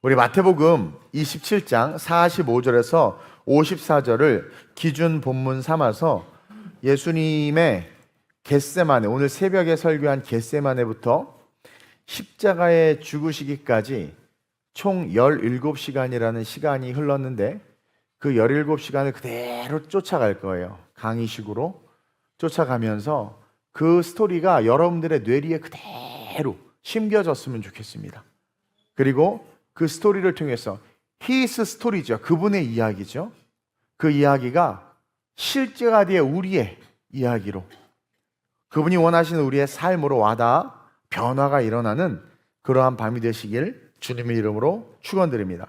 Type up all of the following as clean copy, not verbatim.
우리 마태복음 27장 45절에서 54절을 기준 본문 삼아서 예수님의 겟세마네, 오늘 새벽에 설교한 겟세마네부터 십자가에 죽으시기까지 총 17시간이라는 시간이 흘렀는데 그 17시간을 그대로 쫓아갈 거예요. 강의식으로 쫓아가면서 그 스토리가 여러분들의 뇌리에 그대로 심겨졌으면 좋겠습니다. 그리고 그 스토리를 통해서 히스 스토리죠. 그분의 이야기죠. 그 이야기가 실제가 되어 우리의 이야기로, 그분이 원하시는 우리의 삶으로 와닿아 변화가 일어나는 그러한 밤이 되시길 주님의 이름으로 축원드립니다.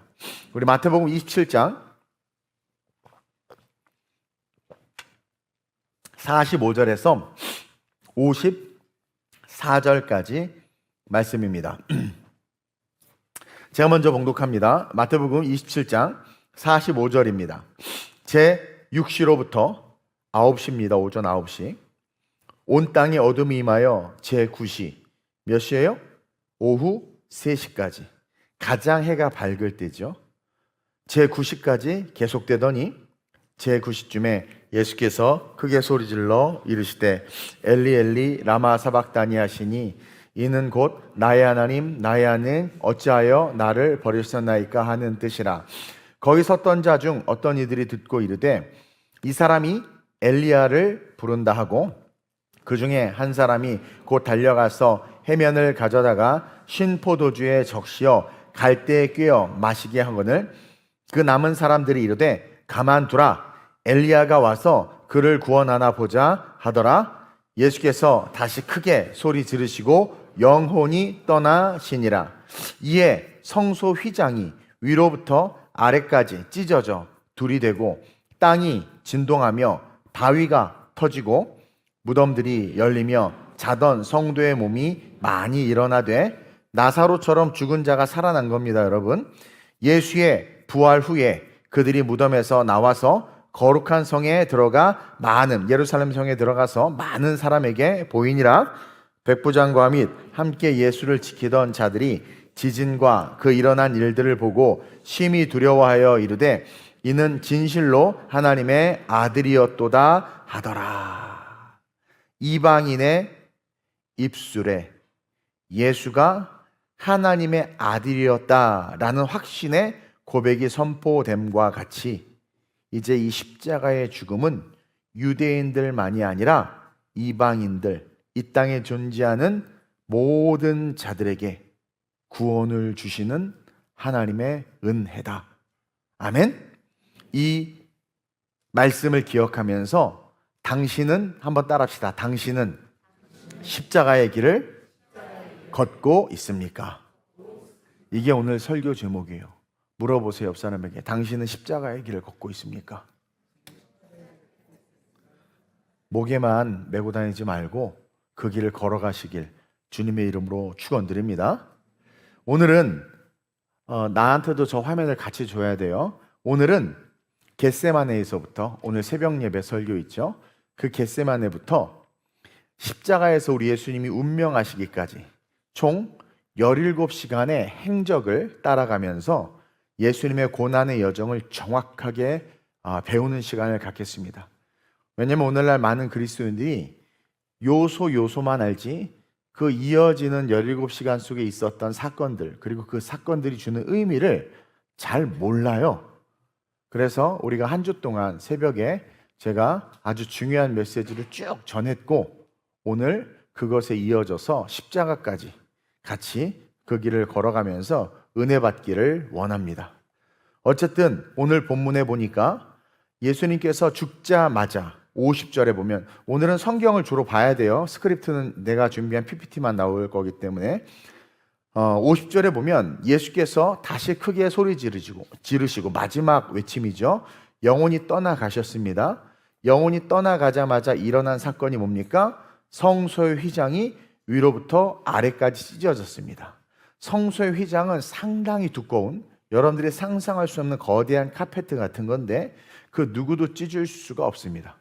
우리 마태복음 27장 45절에서 54절까지 말씀입니다. 제가 먼저 봉독합니다. 마태복음 27장 45절입니다. 제 6시로부터 9시입니다. 오전 9시. 온 땅에 어둠이 임하여 제 9시. 몇 시예요? 오후 3시까지. 가장 해가 밝을 때죠. 제 9시까지 계속되더니 제 9시쯤에 예수께서 크게 소리질러 이르시되 엘리 엘리 라마 사박다니 하시니 이는 곧 나의 하나님 나의 하나님 어찌하여 나를 버리셨나이까 하는 뜻이라. 거기 섰던 자 중 어떤 이들이 듣고 이르되 이 사람이 엘리야를 부른다 하고, 그 중에 한 사람이 곧 달려가서 해면을 가져다가 신 포도주에 적시어 갈대에 꿰어 마시게 하거늘 그 남은 사람들이 이르되 가만두라, 엘리야가 와서 그를 구원하나 보자 하더라. 예수께서 다시 크게 소리 지르시고 영혼이 떠나시니라. 이에 성소 휘장이 위로부터 아래까지 찢어져 둘이 되고 땅이 진동하며 바위가 터지고 무덤들이 열리며 자던 성도의 몸이 많이 일어나되 나사로처럼 죽은 자가 살아난 겁니다. 여러분, 예수의 부활 후에 그들이 무덤에서 나와서 거룩한 성에 들어가 예루살렘 성에 들어가서 많은 사람에게 보이니라. 백부장과 및 함께 예수를 지키던 자들이 지진과 그 일어난 일들을 보고 심히 두려워하여 이르되 이는 진실로 하나님의 아들이었도다 하더라. 이방인의 입술에 예수가 하나님의 아들이었다라는 확신의 고백이 선포됨과 같이 이제 이 십자가의 죽음은 유대인들만이 아니라 이방인들, 이 땅에 존재하는 모든 자들에게 구원을 주시는 하나님의 은혜다. 아멘. 이 말씀을 기억하면서 당신은, 한번 따라합시다. 당신은 십자가의 길을 걷고 있습니까? 이게 오늘 설교 제목이에요. 물어보세요. 옆 사람에게. 당신은 십자가의 길을 걷고 있습니까? 목에만 메고 다니지 말고 그 길을 걸어가시길 주님의 이름으로 축원드립니다. 오늘은 나한테도 저 화면을 같이 줘야 돼요. 오늘은 겟세마네에서부터, 오늘 새벽 예배 설교 있죠? 그 겟세마네부터 십자가에서 우리 예수님이 운명하시기까지 총 17시간의 행적을 따라가면서 예수님의 고난의 여정을 정확하게 배우는 시간을 갖겠습니다. 왜냐하면 오늘날 많은 그리스도인들이 요소만 알지 그 이어지는 17시간 속에 있었던 사건들, 그리고 그 사건들이 주는 의미를 잘 몰라요. 그래서 우리가 한 주 동안 새벽에 제가 아주 중요한 메시지를 쭉 전했고, 오늘 그것에 이어져서 십자가까지 같이 그 길을 걸어가면서 은혜 받기를 원합니다. 어쨌든 오늘 본문에 보니까 예수님께서 죽자마자 50절에 보면, 오늘은 성경을 주로 봐야 돼요. 스크립트는 내가 준비한 PPT만 나올 거기 때문에 50절에 보면 예수께서 다시 크게 소리 지르시고 마지막 외침이죠. 영혼이 떠나가셨습니다. 영혼이 떠나가자마자 일어난 사건이 뭡니까? 성소의 휘장이 위로부터 아래까지 찢어졌습니다. 성소의 휘장은 상당히 두꺼운, 여러분들이 상상할 수 없는 거대한 카페트 같은 건데 그 누구도 찢을 수가 없습니다.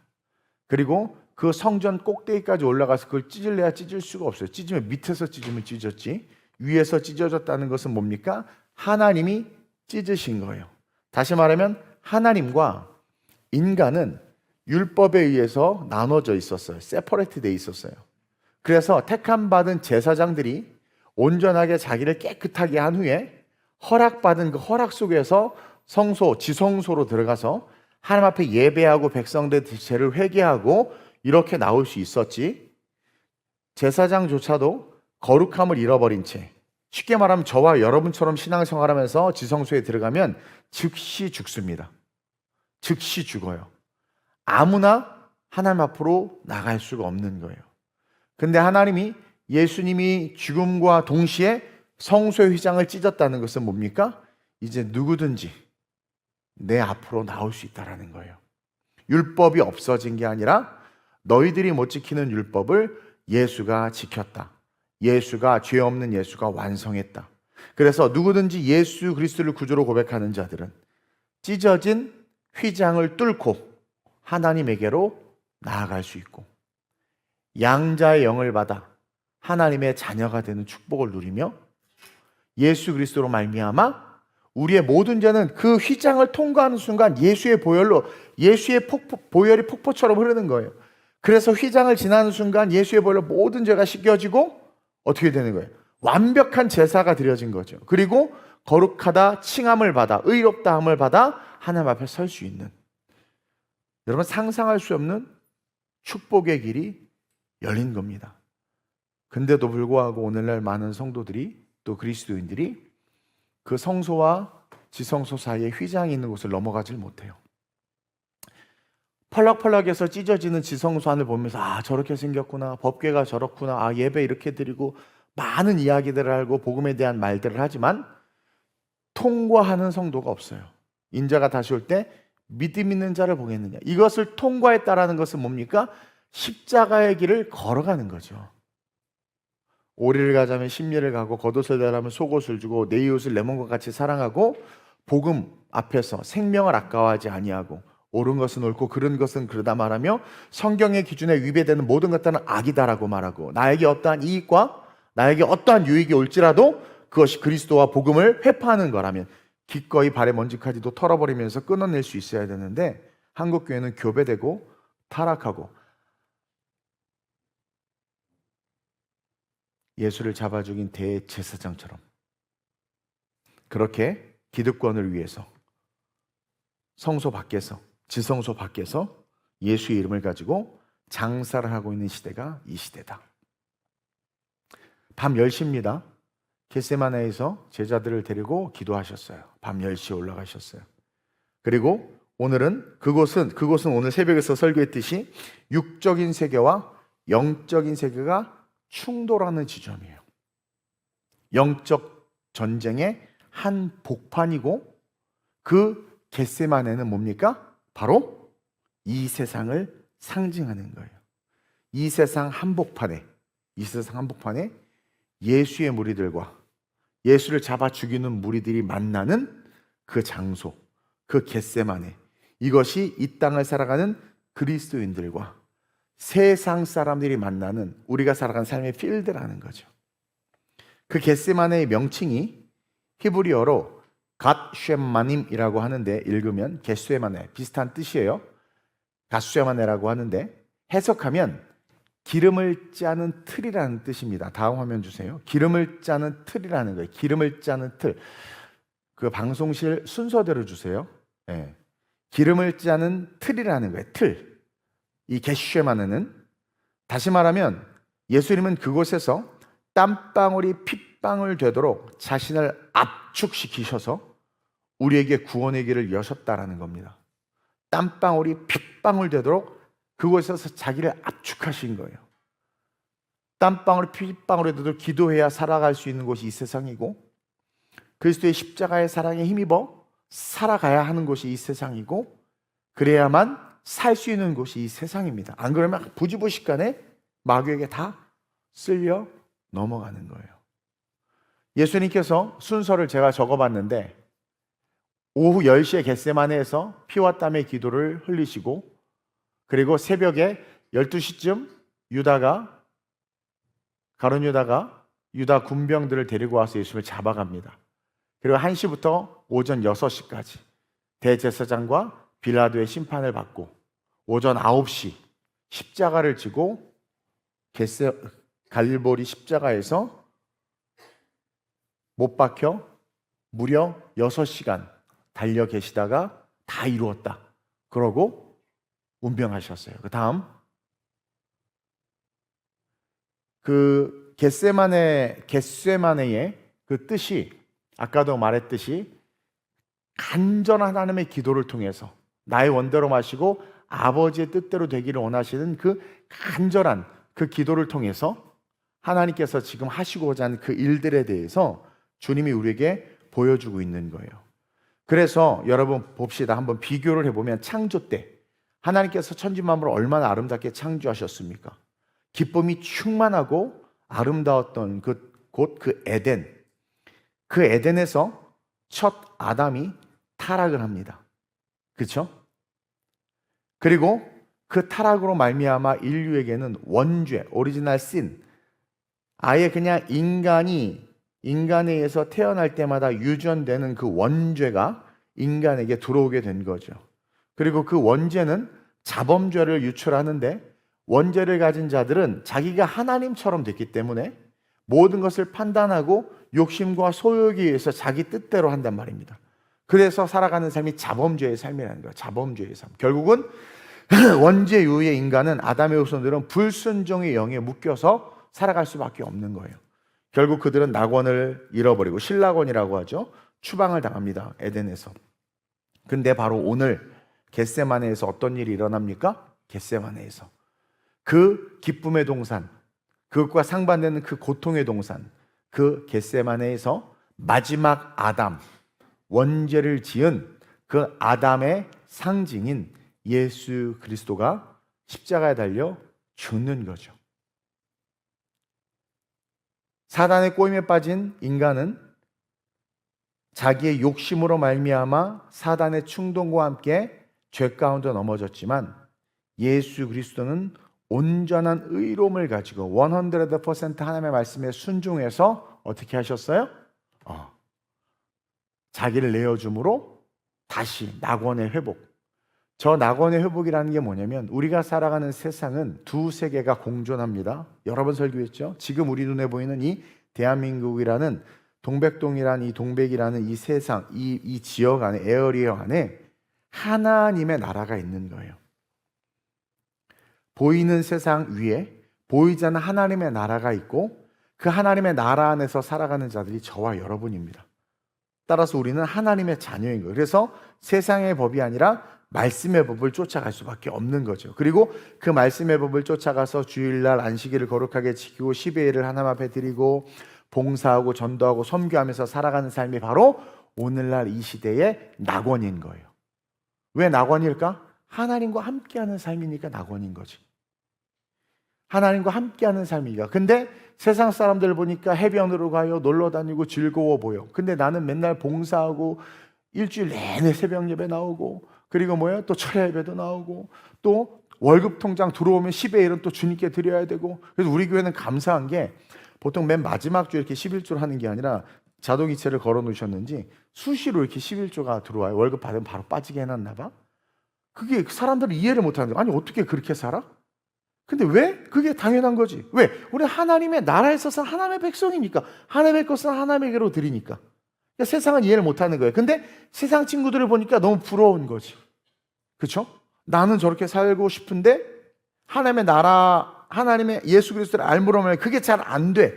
그리고 그 성전 꼭대기까지 올라가서 그걸 찢을래야 찢을 수가 없어요. 찢으면 밑에서 찢으면 찢었지, 위에서 찢어졌다는 것은 뭡니까? 하나님이 찢으신 거예요. 다시 말하면 하나님과 인간은 율법에 의해서 나눠져 있었어요. 세퍼레이트 돼 있었어요. 그래서 택함 받은 제사장들이 온전하게 자기를 깨끗하게 한 후에 허락받은 그 허락 속에서 성소, 지성소로 들어가서 하나님 앞에 예배하고 백성들 죄를 회개하고 이렇게 나올 수 있었지, 제사장조차도 거룩함을 잃어버린 채, 쉽게 말하면 저와 여러분처럼 신앙생활하면서 지성소에 들어가면 즉시 죽습니다. 즉시 죽어요. 아무나 하나님 앞으로 나갈 수가 없는 거예요. 근데 하나님이 예수님이 죽음과 동시에 성소의 휘장을 찢었다는 것은 뭡니까? 이제 누구든지 내 앞으로 나올 수 있다는 거예요. 율법이 없어진 게 아니라 너희들이 못 지키는 율법을 예수가 지켰다. 예수가, 죄 없는 예수가 완성했다. 그래서 누구든지 예수 그리스도를 구주로 고백하는 자들은 찢어진 휘장을 뚫고 하나님에게로 나아갈 수 있고, 양자의 영을 받아 하나님의 자녀가 되는 축복을 누리며, 예수 그리스도로 말미암아 우리의 모든 죄는 그 휘장을 통과하는 순간 예수의 보혈로, 예수의 보혈이 폭포처럼 흐르는 거예요. 그래서 휘장을 지나는 순간 예수의 보혈로 모든 죄가 씻겨지고 어떻게 되는 거예요? 완벽한 제사가 드려진 거죠. 그리고 거룩하다 칭함을 받아, 의롭다함을 받아 하나님 앞에 설 수 있는, 여러분 상상할 수 없는 축복의 길이 열린 겁니다. 근데도 불구하고 오늘날 많은 성도들이, 또 그리스도인들이 그 성소와 지성소 사이에 휘장이 있는 곳을 넘어가질 못해요. 펄럭펄럭해서 찢어지는 지성소 안을 보면서 아, 저렇게 생겼구나, 법궤가 저렇구나, 아, 예배 이렇게 드리고, 많은 이야기들을 알고 복음에 대한 말들을 하지만 통과하는 성도가 없어요. 인자가 다시 올 때 믿음 있는 자를 보겠느냐. 이것을 통과했다라는 것은 뭡니까? 십자가의 길을 걸어가는 거죠. 오리를 가자면 십리를 가고, 겉옷을 달라면 속옷을 주고, 내 이웃을 내 몸과 같이 사랑하고, 복음 앞에서 생명을 아까워하지 아니하고, 옳은 것은 옳고 그른 것은 그르다 말하며, 성경의 기준에 위배되는 모든 것들은 악이다라고 말하고, 나에게 어떠한 이익과 나에게 어떠한 유익이 올지라도 그것이 그리스도와 복음을 회파하는 거라면 기꺼이 발에 먼지까지도 털어버리면서 끊어낼 수 있어야 되는데, 한국 교회는 교배되고 타락하고 예수를 잡아 죽인 대제사장처럼 그렇게 기득권을 위해서 성소 밖에서, 지성소 밖에서 예수의 이름을 가지고 장사를 하고 있는 시대가 이 시대다. 밤 10시입니다. 겟세마네에서 제자들을 데리고 기도하셨어요. 밤 10시에 올라가셨어요. 그리고 오늘은 그곳은 오늘 새벽에서 설교했듯이 육적인 세계와 영적인 세계가 충돌하는 지점이에요. 영적 전쟁의 한 복판이고, 그 겟세마네는 뭡니까? 바로 이 세상을 상징하는 거예요. 이 세상 한복판에 예수의 무리들과 예수를 잡아 죽이는 무리들이 만나는 그 장소, 그 겟세마네, 이것이 이 땅을 살아가는 그리스도인들과 세상 사람들이 만나는, 우리가 살아가는 삶의 필드라는 거죠. 그 겟세마네의 명칭이 히브리어로 갓쉐마님이라고 하는데, 읽으면 겟세마네 비슷한 뜻이에요. 갓쉐마네라고 하는데 해석하면 기름을 짜는 틀이라는 뜻입니다. 다음 화면 주세요. 기름을 짜는 틀이라는 거예요. 기름을 짜는 틀. 그 방송실 순서대로 주세요. 네. 기름을 짜는 틀이라는 거예요. 틀. 이 겟쉐마네는, 다시 말하면 예수님은 그곳에서 땀방울이 핏방울 되도록 자신을 압축시키셔서 우리에게 구원의 길을 여셨다라는 겁니다. 땀방울이 핏방울 되도록 그곳에서 자기를 압축하신 거예요. 땀방울이 핏방울이 되도록 기도해야 살아갈 수 있는 곳이 이 세상이고, 그리스도의 십자가의 사랑에 힘입어 살아가야 하는 곳이 이 세상이고, 그래야만 살 수 있는 곳이 이 세상입니다. 안 그러면 부지부식간에 마귀에게 다 쓸려 넘어가는 거예요. 예수님께서 순서를 제가 적어봤는데, 오후 10시에 겟세마네에서 피와 땀의 기도를 흘리시고, 그리고 새벽에 12시쯤 가룟 유다가 유다 군병들을 데리고 와서 예수를 잡아갑니다. 그리고 1시부터 오전 6시까지 대제사장과 빌라도의 심판을 받고 오전 9시 십자가를 지고 갈보리 십자가에서 못 박혀 무려 6시간 달려 계시다가 다 이루었다. 그러고 운명하셨어요. 그 다음 그 겟세마네의 그 뜻이 아까도 말했듯이 간절한 하나님의 기도를 통해서 나의 원대로 마시고 아버지의 뜻대로 되기를 원하시는 그 간절한 그 기도를 통해서 하나님께서 지금 하시고자 하는 그 일들에 대해서 주님이 우리에게 보여주고 있는 거예요. 그래서 여러분 봅시다. 한번 비교를 해보면 창조 때 하나님께서 천지만물을 얼마나 아름답게 창조하셨습니까? 기쁨이 충만하고 아름다웠던 곧 그 에덴, 그 에덴에서 첫 아담이 타락을 합니다. 그렇죠? 그리고 그 타락으로 말미암아 인류에게는 원죄, 오리지널 신, 아예 그냥 인간에 의해서 태어날 때마다 유전되는 그 원죄가 인간에게 들어오게 된 거죠. 그리고 그 원죄는 자범죄를 유출하는데 원죄를 가진 자들은 자기가 하나님처럼 됐기 때문에 모든 것을 판단하고 욕심과 소욕에 의해서 자기 뜻대로 한단 말입니다. 그래서 살아가는 삶이 자범죄의 삶이라는 거예요. 자범죄의 삶. 결국은 원죄 이후의 인간은 아담의 후손들은 불순종의 영에 묶여서 살아갈 수밖에 없는 거예요. 결국 그들은 낙원을 잃어버리고 신락원이라고 하죠. 추방을 당합니다. 에덴에서. 근데 바로 오늘 겟세마네에서 어떤 일이 일어납니까? 겟세마네에서 그 기쁨의 동산, 그것과 상반되는 그 고통의 동산, 그 겟세마네에서 마지막 아담, 원죄를 지은 그 아담의 상징인 예수 그리스도가 십자가에 달려 죽는 거죠. 사단의 꼬임에 빠진 인간은 자기의 욕심으로 말미암아 사단의 충동과 함께 죄 가운데 넘어졌지만 예수 그리스도는 온전한 의로움을 가지고 100% 하나님의 말씀에 순종해서 어떻게 하셨어요? 자기를 내어줌으로 다시 낙원의 회복. 저 낙원의 회복이라는 게 뭐냐면 우리가 살아가는 세상은 두 세계가 공존합니다. 여러 번 설교했죠. 지금 우리 눈에 보이는 이 대한민국이라는 동백동이라는 이 동백이라는 이 세상, 이 지역 안에, 에어리어 안에 하나님의 나라가 있는 거예요. 보이는 세상 위에 보이지 않는 하나님의 나라가 있고 그 하나님의 나라 안에서 살아가는 자들이 저와 여러분입니다. 따라서 우리는 하나님의 자녀인 거예요. 그래서 세상의 법이 아니라 말씀의 법을 쫓아갈 수밖에 없는 거죠. 그리고 그 말씀의 법을 쫓아가서 주일날 안식일을 거룩하게 지키고 10의 1을 하나님 앞에 드리고 봉사하고 전도하고 섬교하면서 살아가는 삶이 바로 오늘날 이 시대의 낙원인 거예요. 왜 낙원일까? 하나님과 함께하는 삶이니까 낙원인 거지. 하나님과 함께하는 삶이니까. 근데 세상 사람들 보니까 해변으로 가요, 놀러 다니고 즐거워 보여. 근데 나는 맨날 봉사하고 일주일 내내 새벽 예배 나오고 그리고 또 철야 예배도 나오고 또 월급 통장 들어오면 10의 1은 또 주님께 드려야 되고. 그래서 우리 교회는 감사한 게 보통 맨 마지막 주에 이렇게 11조를 하는 게 아니라 자동이체를 걸어 놓으셨는지 수시로 이렇게 11조가 들어와요. 월급 받으면 바로 빠지게 해놨나 봐. 그게 사람들이 이해를 못하는 거예요. 아니 어떻게 그렇게 살아? 근데 왜? 그게 당연한 거지. 왜? 우리 하나님의 나라에 있어서 하나님의 백성이니까. 하나님의 것은 하나님에게로 드리니까. 그러니까 세상은 이해를 못하는 거예요. 근데 세상 친구들을 보니까 너무 부러운 거지. 그렇죠? 나는 저렇게 살고 싶은데 하나님의 나라, 하나님의 예수 그리스도를 알므로 말하면 그게 잘 안 돼.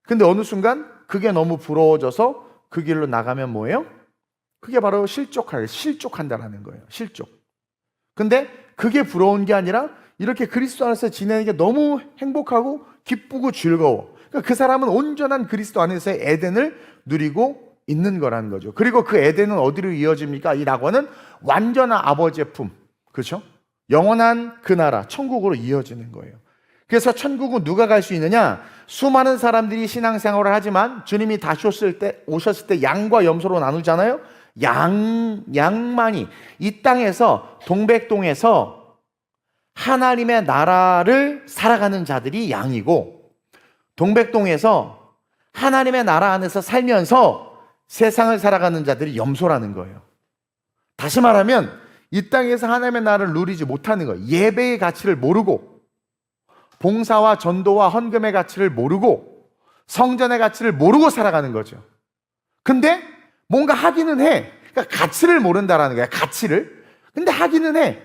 근데 어느 순간 그게 너무 부러워져서 그 길로 나가면 뭐예요? 그게 바로 실족한다는 거예요. 실족. 근데 그게 부러운 게 아니라 이렇게 그리스도 안에서 지내는 게 너무 행복하고 기쁘고 즐거워. 그러니까 그 사람은 온전한 그리스도 안에서의 에덴을 누리고 있는 거라는 거죠. 그리고 그 에덴은 어디로 이어집니까? 이 낙원은 완전한 아버지의 품. 그렇죠? 영원한 그 나라, 천국으로 이어지는 거예요. 그래서 천국은 누가 갈 수 있느냐? 수많은 사람들이 신앙생활을 하지만 주님이 다시 오셨을 때 양과 염소로 나누잖아요. 양만이 이 땅에서 동백동에서 하나님의 나라를 살아가는 자들이 양이고 동백동에서 하나님의 나라 안에서 살면서 세상을 살아가는 자들이 염소라는 거예요. 다시 말하면 이 땅에서 하나님의 나라를 누리지 못하는 거예요. 예배의 가치를 모르고, 봉사와 전도와 헌금의 가치를 모르고, 성전의 가치를 모르고 살아가는 거죠. 근데 뭔가 하기는 해. 그러니까 가치를 모른다라는 거야. 가치를. 근데 하기는 해.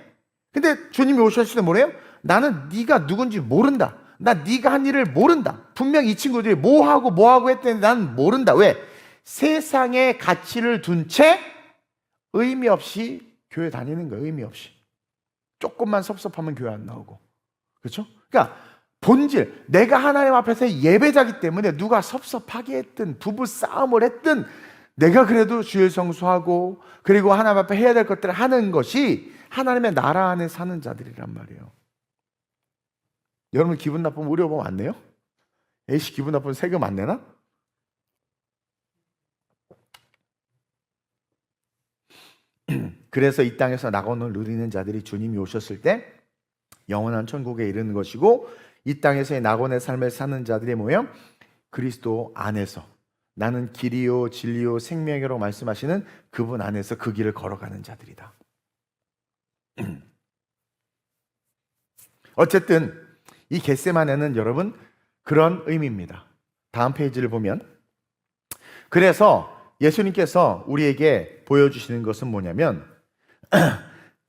근데 주님이 오셨을 때 뭐래요? 나는 네가 누군지 모른다. 나 네가 한 일을 모른다. 분명 이 친구들이 뭐 하고 했더니 난 모른다. 왜? 세상의 가치를 둔 채 의미 없이 교회 다니는 거예요. 의미 없이. 조금만 섭섭하면 교회 안 나오고. 그렇죠? 그러니까 본질, 내가 하나님 앞에서 예배자기 때문에 누가 섭섭하게 했든 부부 싸움을 했든 내가 그래도 주일 성수하고 그리고 하나님 앞에 해야 될 것들을 하는 것이 하나님의 나라 안에 사는 자들이란 말이에요. 여러분 기분 나쁘면 우리 여보 안 내요? A씨 기분 나쁘면 세금 안 내나? 그래서 이 땅에서 낙원을 누리는 자들이 주님이 오셨을 때 영원한 천국에 이르는 것이고, 이 땅에서의 낙원의 삶을 사는 자들이 뭐예요? 그리스도 안에서 나는 길이요 진리요 생명이라고 말씀하시는 그분 안에서 그 길을 걸어가는 자들이다. 어쨌든 이 겟세마네는 여러분 그런 의미입니다. 다음 페이지를 보면, 그래서 예수님께서 우리에게 보여주시는 것은 뭐냐면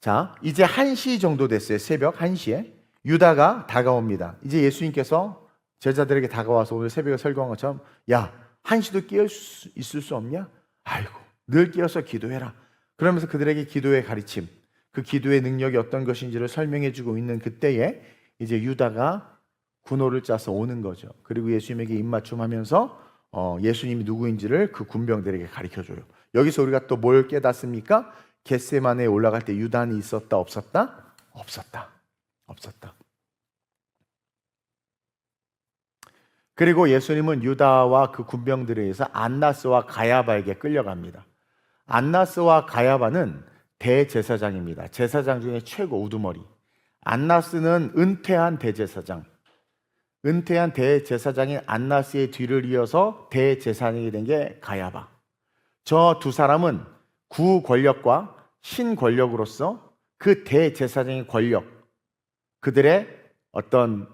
자, 이제 1시 정도 됐어요. 새벽 1시에 유다가 다가옵니다. 이제 예수님께서 제자들에게 다가와서 오늘 새벽에 설교한 것처럼, 야, 1시도 깨어 있을 수 없냐? 아이고, 늘 깨어서 기도해라. 그러면서 그들에게 기도의 가르침, 그 기도의 능력이 어떤 것인지를 설명해 주고 있는 그때에 이제 유다가 군호를 짜서 오는 거죠. 그리고 예수님에게 입맞춤하면서 예수님이 누구인지를 그 군병들에게 가르쳐줘요. 여기서 우리가 또 뭘 깨닫습니까? 겟세마네에 올라갈 때 유단이 있었다 없었다? 없었다. 그리고 예수님은 유다와 그 군병들에 의해서 안나스와 가야바에게 끌려갑니다. 안나스와 가야바는 대제사장입니다. 제사장 중에 최고 우두머리. 안나스는 은퇴한 대제사장. 은퇴한 대제사장인 안나스의 뒤를 이어서 대제사장이 된 게 가야바. 저 두 사람은 구권력과 신권력으로서 그 대제사장의 권력, 그들의 어떤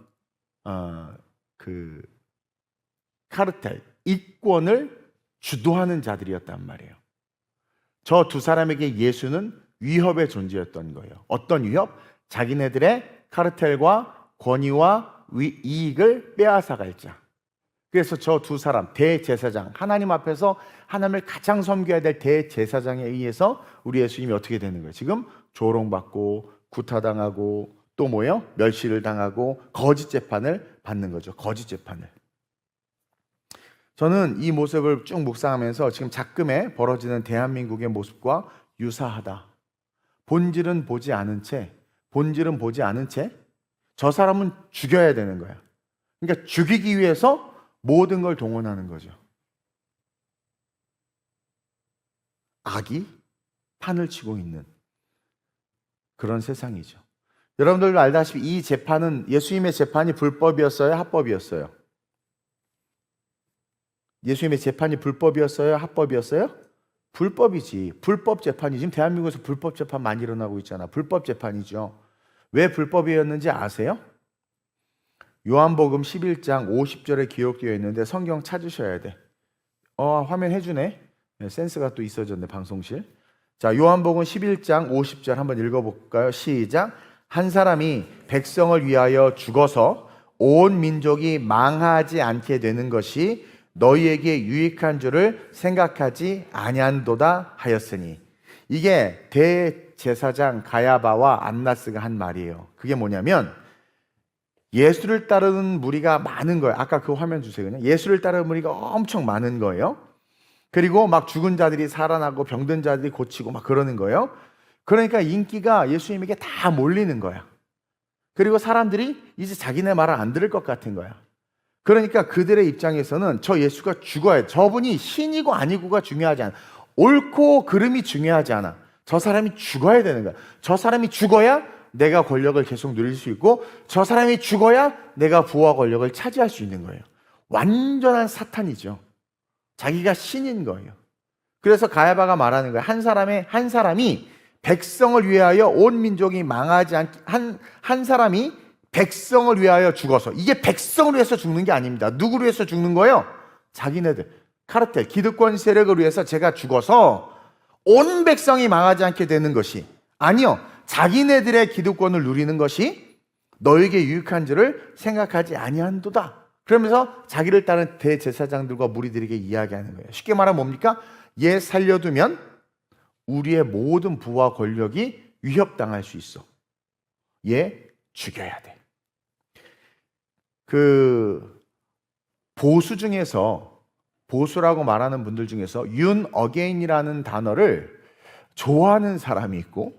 그 카르텔, 이권을 주도하는 자들이었단 말이에요. 저 두 사람에게 예수는 위협의 존재였던 거예요. 어떤 위협? 자기네들의 카르텔과 권위와 이익을 빼앗아갈 자. 그래서 저 두 사람, 대제사장, 하나님 앞에서 하나님을 가장 섬겨야 될 대제사장에 의해서 우리 예수님이 어떻게 되는 거예요? 지금 조롱받고 구타당하고 또 뭐예요? 멸시를 당하고 거짓 재판을 받는 거죠. 거짓 재판을. 저는 이 모습을 쭉 묵상하면서 지금 작금에 벌어지는 대한민국의 모습과 유사하다. 본질은 보지 않은 채 저 사람은 죽여야 되는 거야. 그러니까 죽이기 위해서 모든 걸 동원하는 거죠. 악이 판을 치고 있는 그런 세상이죠. 여러분들도 알다시피 이 재판은, 예수님의 재판이 불법이었어요? 합법이었어요? 예수님의 재판이 불법이었어요? 합법이었어요? 불법이지. 불법 재판이. 지금 대한민국에서 불법 재판 많이 일어나고 있잖아. 불법 재판이죠. 왜 불법이었는지 아세요? 요한복음 11장 50절에 기록되어 있는데 성경 찾으셔야 돼. 화면 해주네. 센스가 또 있어졌네, 방송실. 자, 요한복음 11장 50절 한번 읽어볼까요? 시작. 한 사람이 백성을 위하여 죽어서 온 민족이 망하지 않게 되는 것이 너희에게 유익한 줄을 생각하지 아니한도다 하였으니. 이게 대제사장 가야바와 안나스가 한 말이에요. 그게 뭐냐면 예수를 따르는 무리가 많은 거예요. 아까 그 화면 주세요. 그냥 예수를 따르는 무리가 엄청 많은 거예요. 그리고 막 죽은 자들이 살아나고 병든 자들이 고치고 막 그러는 거예요. 그러니까 인기가 예수님에게 다 몰리는 거야. 그리고 사람들이 이제 자기네 말을 안 들을 것 같은 거야. 그러니까 그들의 입장에서는 저 예수가 죽어야 돼. 저분이 신이고 아니고가 중요하지 않아. 옳고 그름이 중요하지 않아. 저 사람이 죽어야 되는 거야. 저 사람이 죽어야 내가 권력을 계속 누릴 수 있고, 저 사람이 죽어야 내가 부와 권력을 차지할 수 있는 거예요. 완전한 사탄이죠. 자기가 신인 거예요. 그래서 가야바가 말하는 거예요. 한 사람이 백성을 위하여 온 민족이 망하지 않게 한 사람이 백성을 위하여 죽어서, 이게 백성을 위해서 죽는 게 아닙니다. 누구를 위해서 죽는 거예요? 자기네들, 카르텔, 기득권 세력을 위해서 제가 죽어서 온 백성이 망하지 않게 되는 것이 아니요, 자기네들의 기득권을 누리는 것이 너에게 유익한 줄을 생각하지 아니한도다. 그러면서 자기를 따른 대제사장들과 무리들에게 이야기하는 거예요. 쉽게 말하면 뭡니까? 얘 살려두면 우리의 모든 부와 권력이 위협당할 수 있어. 얘 죽여야 돼. 그 보수 중에서, 보수라고 말하는 분들 중에서 윤 어게인이라는 단어를 좋아하는 사람이 있고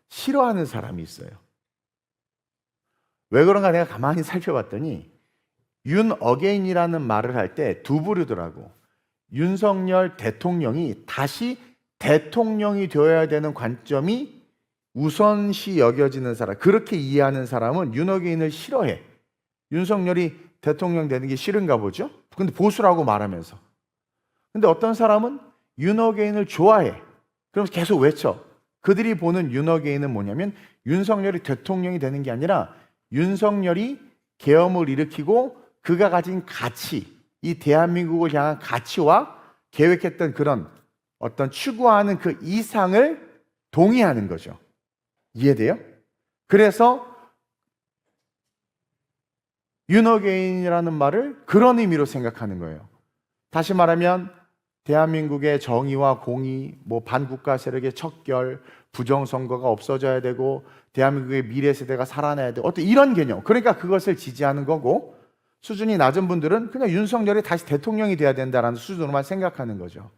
싫어하는 사람이 있어요. 왜 그런가 내가 가만히 살펴봤더니 윤 어게인이라는 말을 할 때 두 부류더라고. 윤석열 대통령이 다시 대통령이 되어야 되는 관점이 우선시 여겨지는 사람, 그렇게 이해하는 사람은 윤 어게인을 싫어해. 윤석열이 대통령 되는 게 싫은가 보죠. 근데 보수라고 말하면서. 근데 어떤 사람은 윤 어게인을 좋아해. 그러면서 계속 외쳐. 그들이 보는 윤 어게인은 뭐냐면 윤석열이 대통령이 되는 게 아니라 윤석열이 계엄을 일으키고 그가 가진 가치, 이 대한민국을 향한 가치와 계획했던 그런 어떤 추구하는 그 이상을 동의하는 거죠. 이해돼요? 그래서 윤 어게인이라는 말을 그런 의미로 생각하는 거예요. 다시 말하면 대한민국의 정의와 공의, 반국가 세력의 척결, 부정선거가 없어져야 되고 대한민국의 미래 세대가 살아나야 되고 어떤 이런 개념. 그러니까 그것을 지지하는 거고, 수준이 낮은 분들은 그냥 윤석열이 다시 대통령이 돼야 된다는 수준으로만 생각하는 거죠.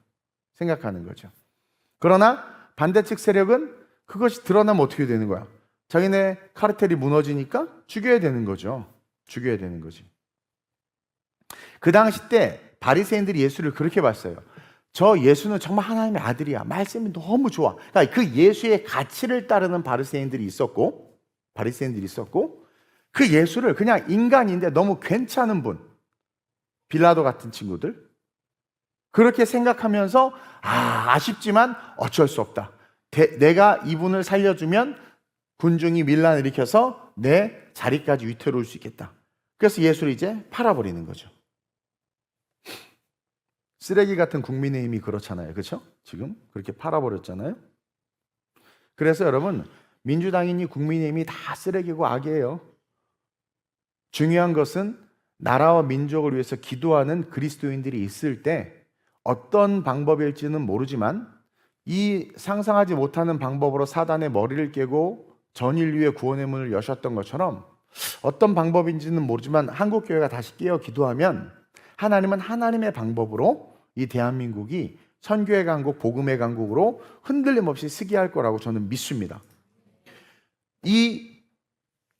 그러나 반대측 세력은 그것이 드러나면 어떻게 되는 거야? 자기네 카르텔이 무너지니까 죽여야 되는 거죠. 죽여야 되는 거지. 그 당시 때 바리새인들이 예수를 그렇게 봤어요. 저 예수는 정말 하나님의 아들이야. 말씀이 너무 좋아. 그러니까 그 예수의 가치를 따르는 바리새인들이 있었고, 그 예수를 그냥 인간인데 너무 괜찮은 분, 빌라도 같은 친구들, 그렇게 생각하면서 아쉽지만 어쩔 수 없다. 내가 이분을 살려주면 군중이 밀란을 일으켜서 내 자리까지 위태로울 수 있겠다. 그래서 예수를 이제 팔아버리는 거죠. 쓰레기 같은 국민의힘이 그렇잖아요. 그렇죠? 지금 그렇게 팔아버렸잖아요. 그래서 여러분, 민주당이니 국민의힘이 다 쓰레기고 악이에요. 중요한 것은 나라와 민족을 위해서 기도하는 그리스도인들이 있을 때 어떤 방법일지는 모르지만 이 상상하지 못하는 방법으로 사단의 머리를 깨고 전 인류의 구원의 문을 여셨던 것처럼 어떤 방법인지는 모르지만 한국교회가 다시 깨어 기도하면 하나님은 하나님의 방법으로 이 대한민국이 선교의 강국, 복음의 강국으로 흔들림 없이 서게 할 거라고 저는 믿습니다. 이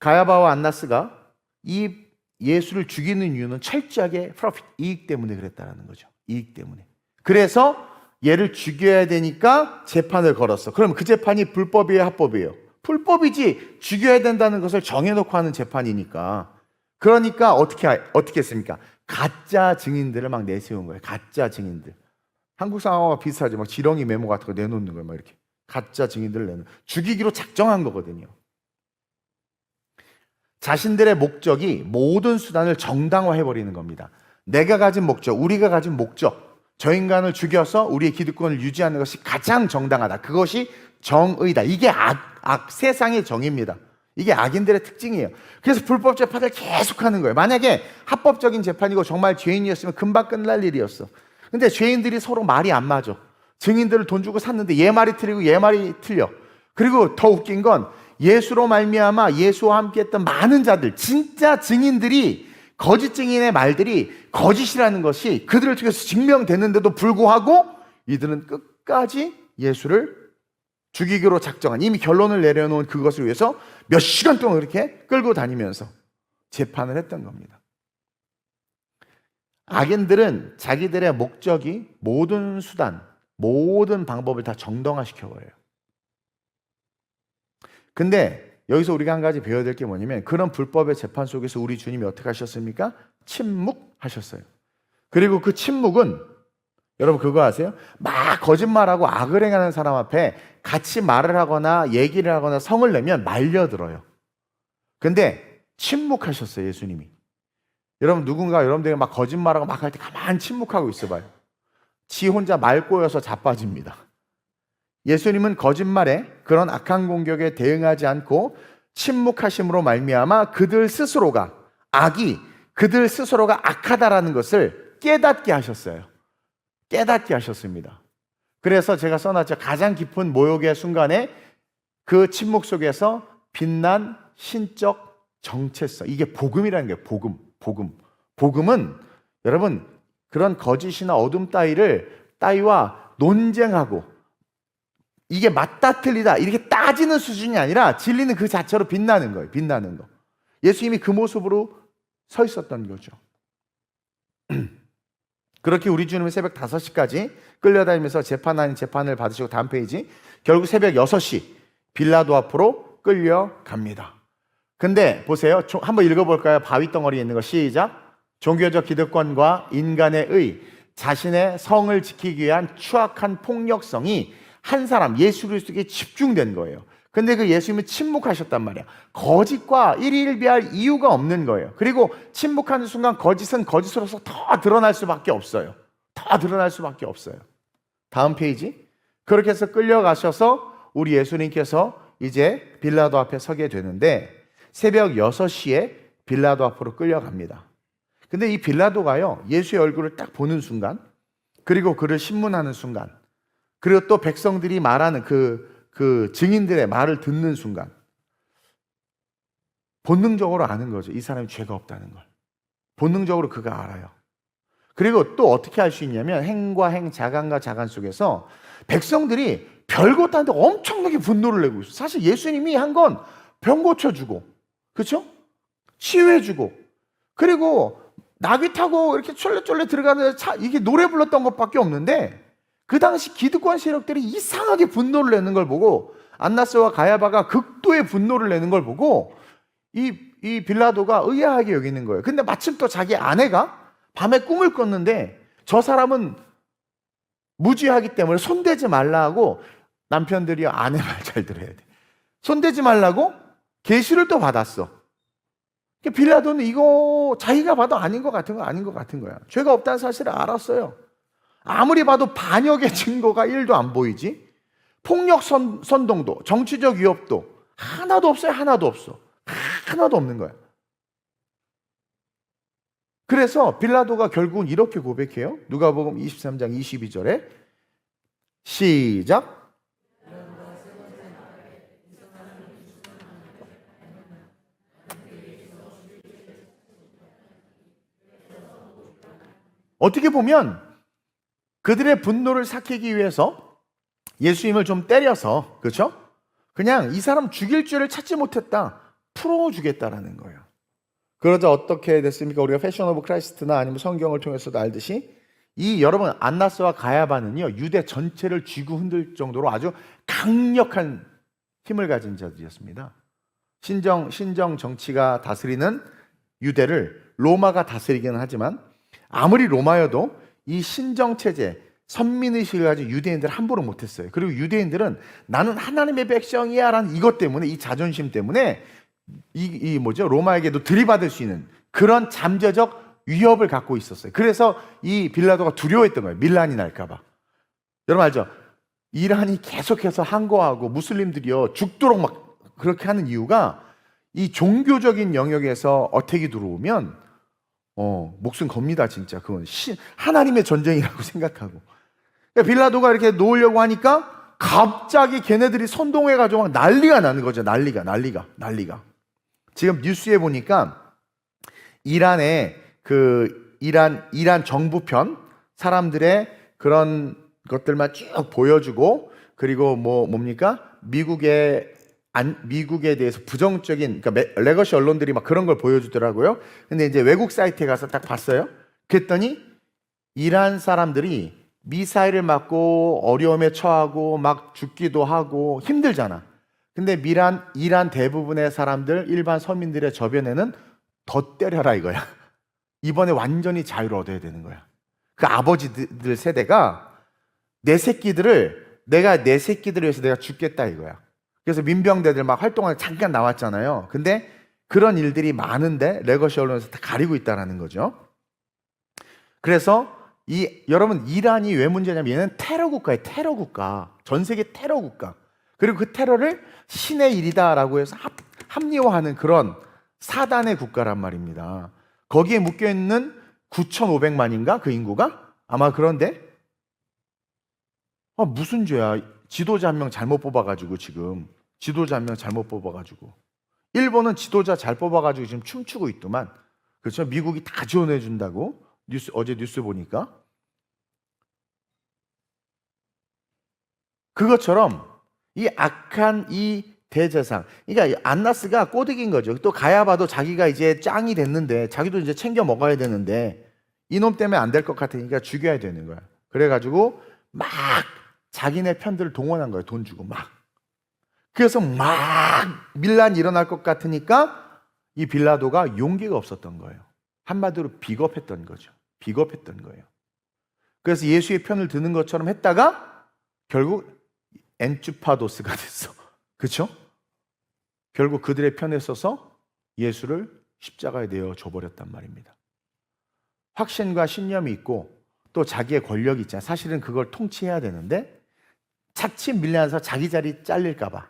가야바와 안나스가 이 예수를 죽이는 이유는 철저하게 프로핏, 이익 때문에 그랬다는 거죠. 이익 때문에. 그래서 얘를 죽여야 되니까 재판을 걸었어. 그럼 그 재판이 불법이에요, 합법이에요? 불법이지. 죽여야 된다는 것을 정해놓고 하는 재판이니까. 그러니까 어떻게 했습니까? 가짜 증인들을 막 내세운 거예요. 가짜 증인들. 한국 상황과 비슷하죠. 막 지렁이 메모 같은 거 내놓는 거예요. 막 이렇게 가짜 증인들을 내는. 죽이기로 작정한 거거든요. 자신들의 목적이 모든 수단을 정당화해버리는 겁니다. 내가 가진 목적, 우리가 가진 목적, 저 인간을 죽여서 우리의 기득권을 유지하는 것이 가장 정당하다. 그것이 정의다. 이게 세상의 정의입니다. 이게 악인들의 특징이에요. 그래서 불법 재판을 계속하는 거예요. 만약에 합법적인 재판이고 정말 죄인이었으면 금방 끝날 일이었어. 근데 죄인들이 서로 말이 안 맞아. 증인들을 돈 주고 샀는데 얘 말이 틀리고 얘 말이 틀려. 그리고 더 웃긴 건 예수로 말미암아 예수와 함께했던 많은 자들, 진짜 증인들이, 거짓 증인의 말들이 거짓이라는 것이 그들을 통해서 증명됐는데도 불구하고 이들은 끝까지 예수를 죽이기로 작정한, 이미 결론을 내려놓은 그것을 위해서 몇 시간 동안 그렇게 끌고 다니면서 재판을 했던 겁니다. 악인들은 자기들의 목적이 모든 수단, 모든 방법을 다 정당화시켜버려요. 근데 여기서 우리가 한 가지 배워야 될 게 뭐냐면, 그런 불법의 재판 속에서 우리 주님이 어떻게 하셨습니까? 침묵하셨어요. 그리고 그 침묵은 여러분 그거 아세요? 막 거짓말하고 악을 행하는 사람 앞에 같이 말을 하거나 얘기를 하거나 성을 내면 말려들어요. 근데 침묵하셨어요, 예수님이. 여러분 누군가 여러분들이 막 거짓말하고 막 할 때 가만히 침묵하고 있어봐요. 지 혼자 말 꼬여서 자빠집니다. 예수님은 거짓말에 그런 악한 공격에 대응하지 않고 침묵하심으로 말미암아 그들 스스로가 악하다라는 것을 깨닫게 하셨어요. 깨닫게 하셨습니다. 그래서 제가 써놨죠. 가장 깊은 모욕의 순간에 그 침묵 속에서 빛난 신적 정체성. 이게 복음이라는 게 복음은 여러분 그런 거짓이나 어둠 따위와 논쟁하고 이게 맞다 틀리다 이렇게 따지는 수준이 아니라 진리는 그 자체로 빛나는 거예요. 빛나는 거. 예수님이 그 모습으로 서 있었던 거죠. 그렇게 우리 주님은 새벽 5시까지 끌려다니면서 재판 아닌 재판을 받으시고, 다음 페이지, 결국 새벽 6시 빌라도 앞으로 끌려갑니다. 근데 보세요. 한번 읽어볼까요? 바위덩어리에 있는 거 시작. 종교적 기득권과 인간의 의, 자신의 성을 지키기 위한 추악한 폭력성이 한 사람 예수 그리스도에게 집중된 거예요. 근데 그 예수님은 침묵하셨단 말이야. 거짓과 일희일비할 이유가 없는 거예요. 그리고 침묵하는 순간 거짓은 거짓으로서 더 드러날 수밖에 없어요. 더 드러날 수밖에 없어요. 다음 페이지. 그렇게 해서 끌려가셔서 우리 예수님께서 이제 빌라도 앞에 서게 되는데 새벽 6시에 빌라도 앞으로 끌려갑니다. 근데 이 빌라도가요, 예수의 얼굴을 딱 보는 순간, 그리고 그를 신문하는 순간, 그리고 또 백성들이 말하는 그 증인들의 말을 듣는 순간 본능적으로 아는 거죠. 이 사람이 죄가 없다는 걸. 본능적으로 그가 알아요. 그리고 또 어떻게 알 수 있냐면 행과 행, 자간과 자간 속에서 백성들이 별것도 아닌데 엄청나게 분노를 내고 있어요. 사실 예수님이 한 건 병 고쳐주고, 그렇죠? 치유해주고, 그리고 나귀 타고 이렇게 쫄래쫄래 들어가는 이게 노래 불렀던 것밖에 없는데 그 당시 기득권 세력들이 이상하게 분노를 내는 걸 보고, 안나스와 가야바가 극도의 분노를 내는 걸 보고 이 빌라도가 의아하게 여기는 거예요. 근데 마침 또 자기 아내가 밤에 꿈을 꿨는데 저 사람은 무죄하기 때문에 손대지 말라 하고, 남편들이 아내 말 잘 들어야 돼. 손대지 말라고 계시를 또 받았어. 빌라도는 이거 자기가 봐도 아닌 것 같은 거야. 죄가 없다는 사실을 알았어요. 아무리 봐도 반역의 증거가 1도 안 보이지, 폭력 선동도, 정치적 위협도 하나도 없어요. 하나도 없는 거야. 그래서 빌라도가 결국은 이렇게 고백해요. 누가복음 23장 22절에 시작. 어떻게 보면 그들의 분노를 삭히기 위해서 예수님을 좀 때려서, 그렇죠? 그냥 이 사람 죽일 죄를 찾지 못했다, 풀어주겠다라는 거예요. 그러자 어떻게 됐습니까? 우리가 패션 오브 크라이스트나 아니면 성경을 통해서도 알듯이 이 여러분 안나스와 가야바는요, 유대 전체를 쥐고 흔들 정도로 아주 강력한 힘을 가진 자들이었습니다. 신정 정치가 다스리는 유대를 로마가 다스리기는 하지만 아무리 로마여도 이 신정 체제, 선민의식을 가진 유대인들을 함부로 못했어요. 그리고 유대인들은 나는 하나님의 백성이야 라는 이것 때문에, 이 자존심 때문에 로마에게도 들이받을 수 있는 그런 잠재적 위협을 갖고 있었어요. 그래서 이 빌라도가 두려워했던 거예요. 밀란이 날까봐. 여러분 알죠? 이란이 계속해서 항거하고 무슬림들이요 죽도록 막 그렇게 하는 이유가 이 종교적인 영역에서 어택이 들어오면 목숨 겁니다. 진짜 그건 하나님의 전쟁이라고 생각하고. 그러니까 빌라도가 이렇게 놓으려고 하니까 갑자기 걔네들이 선동해가지고 막 난리가 나는 거죠. 난리가. 지금 뉴스에 보니까 이란의 이란 정부편 사람들의 그런 것들만 쭉 보여주고, 그리고 뭡니까? 미국에 대해서 부정적인, 그러니까 레거시 언론들이 막 그런 걸 보여주더라고요. 근데 이제 외국 사이트에 가서 딱 봤어요. 그랬더니 이란 사람들이 미사일을 맞고 어려움에 처하고 막 죽기도 하고 힘들잖아. 근데 이란 대부분의 사람들, 일반 서민들의 저변에는 더 때려라 이거야. 이번에 완전히 자유를 얻어야 되는 거야. 그 아버지들 세대가 내가 내 새끼들을 위해서 내가 죽겠다 이거야. 그래서 민병대들 막 활동하고 잠깐 나왔잖아요. 근데 그런 일들이 많은데 레거시 언론에서 다 가리고 있다는 거죠. 그래서 여러분, 이란이 왜 문제냐면 얘는 테러 국가예요. 테러 국가. 전 세계 테러 국가. 그리고 그 테러를 신의 일이다라고 해서 합리화하는 그런 사단의 국가란 말입니다. 거기에 묶여있는 9,500만인가? 그 인구가? 아마 그런데 무슨 죄야. 지도자 한 명 잘못 뽑아가지고 지금 지도자 한 명 잘못 뽑아가지고 일본은 지도자 잘 뽑아가지고 지금 춤추고 있더만. 그렇죠? 미국이 다 지원해 준다고 어제 뉴스 보니까. 그것처럼 이 악한 이 대제사장, 그러니까 안나스가 꼬드긴 거죠. 또 가야바도 자기가 이제 짱이 됐는데 자기도 이제 챙겨 먹어야 되는데 이놈 때문에 안 될 것 같으니까 죽여야 되는 거야. 그래가지고 막 자기네 편들을 동원한 거예요. 돈 주고 막. 그래서 막 밀란이 일어날 것 같으니까 이 빌라도가 용기가 없었던 거예요. 한마디로 비겁했던 거죠. 비겁했던 거예요. 그래서 예수의 편을 드는 것처럼 했다가 결국 엔추파도스가 됐어. 그렇죠? 결국 그들의 편에 서서 예수를 십자가에 내어 줘버렸단 말입니다. 확신과 신념이 있고 또 자기의 권력이 있잖아요. 사실은 그걸 통치해야 되는데 차츰 밀려나서 자기 자리 잘릴까 봐.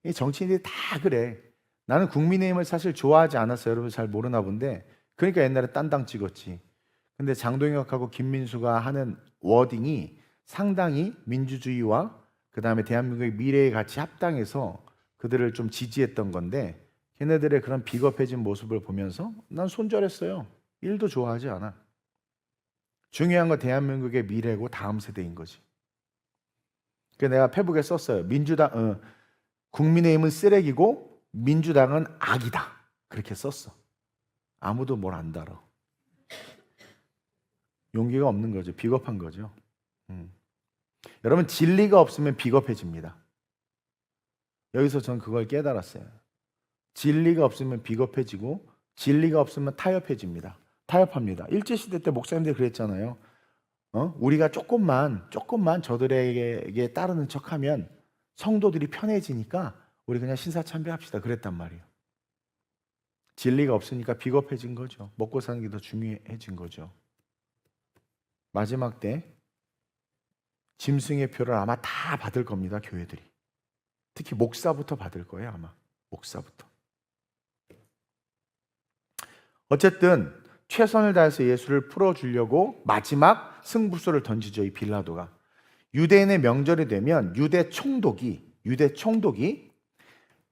이 정치인들이 다 그래. 나는 국민의힘을 사실 좋아하지 않았어요. 여러분 잘 모르나 본데 그러니까 옛날에 딴 당 찍었지. 근데 장동혁하고 김민수가 하는 워딩이 상당히 민주주의와 그 다음에 대한민국의 미래에 같이 합당해서 그들을 좀 지지했던 건데 걔네들의 그런 비겁해진 모습을 보면서 난 손절했어요. 일도 좋아하지 않아. 중요한 건 대한민국의 미래고 다음 세대인 거지. 그래서 내가 페북에 썼어요. 국민의힘은 쓰레기고 민주당은 악이다. 그렇게 썼어. 아무도 뭘 안 달아. 용기가 없는 거죠. 비겁한 거죠. 여러분, 진리가 없으면 비겁해집니다. 여기서 전 그걸 깨달았어요. 진리가 없으면 비겁해지고 진리가 없으면 타협해집니다. 타협합니다. 일제시대 때 목사님들이 그랬잖아요. 우리가 조금만 저들에게 따르는 척하면 성도들이 편해지니까 우리 그냥 신사참배합시다. 그랬단 말이에요. 진리가 없으니까 비겁해진 거죠. 먹고 사는 게 더 중요해진 거죠. 마지막 때 짐승의 표를 아마 다 받을 겁니다. 교회들이. 특히 목사부터 받을 거예요. 아마 목사부터. 어쨌든 최선을 다해서 예수를 풀어주려고 마지막 승부수를 던지죠. 이 빌라도가. 유대인의 명절이 되면 유대 총독이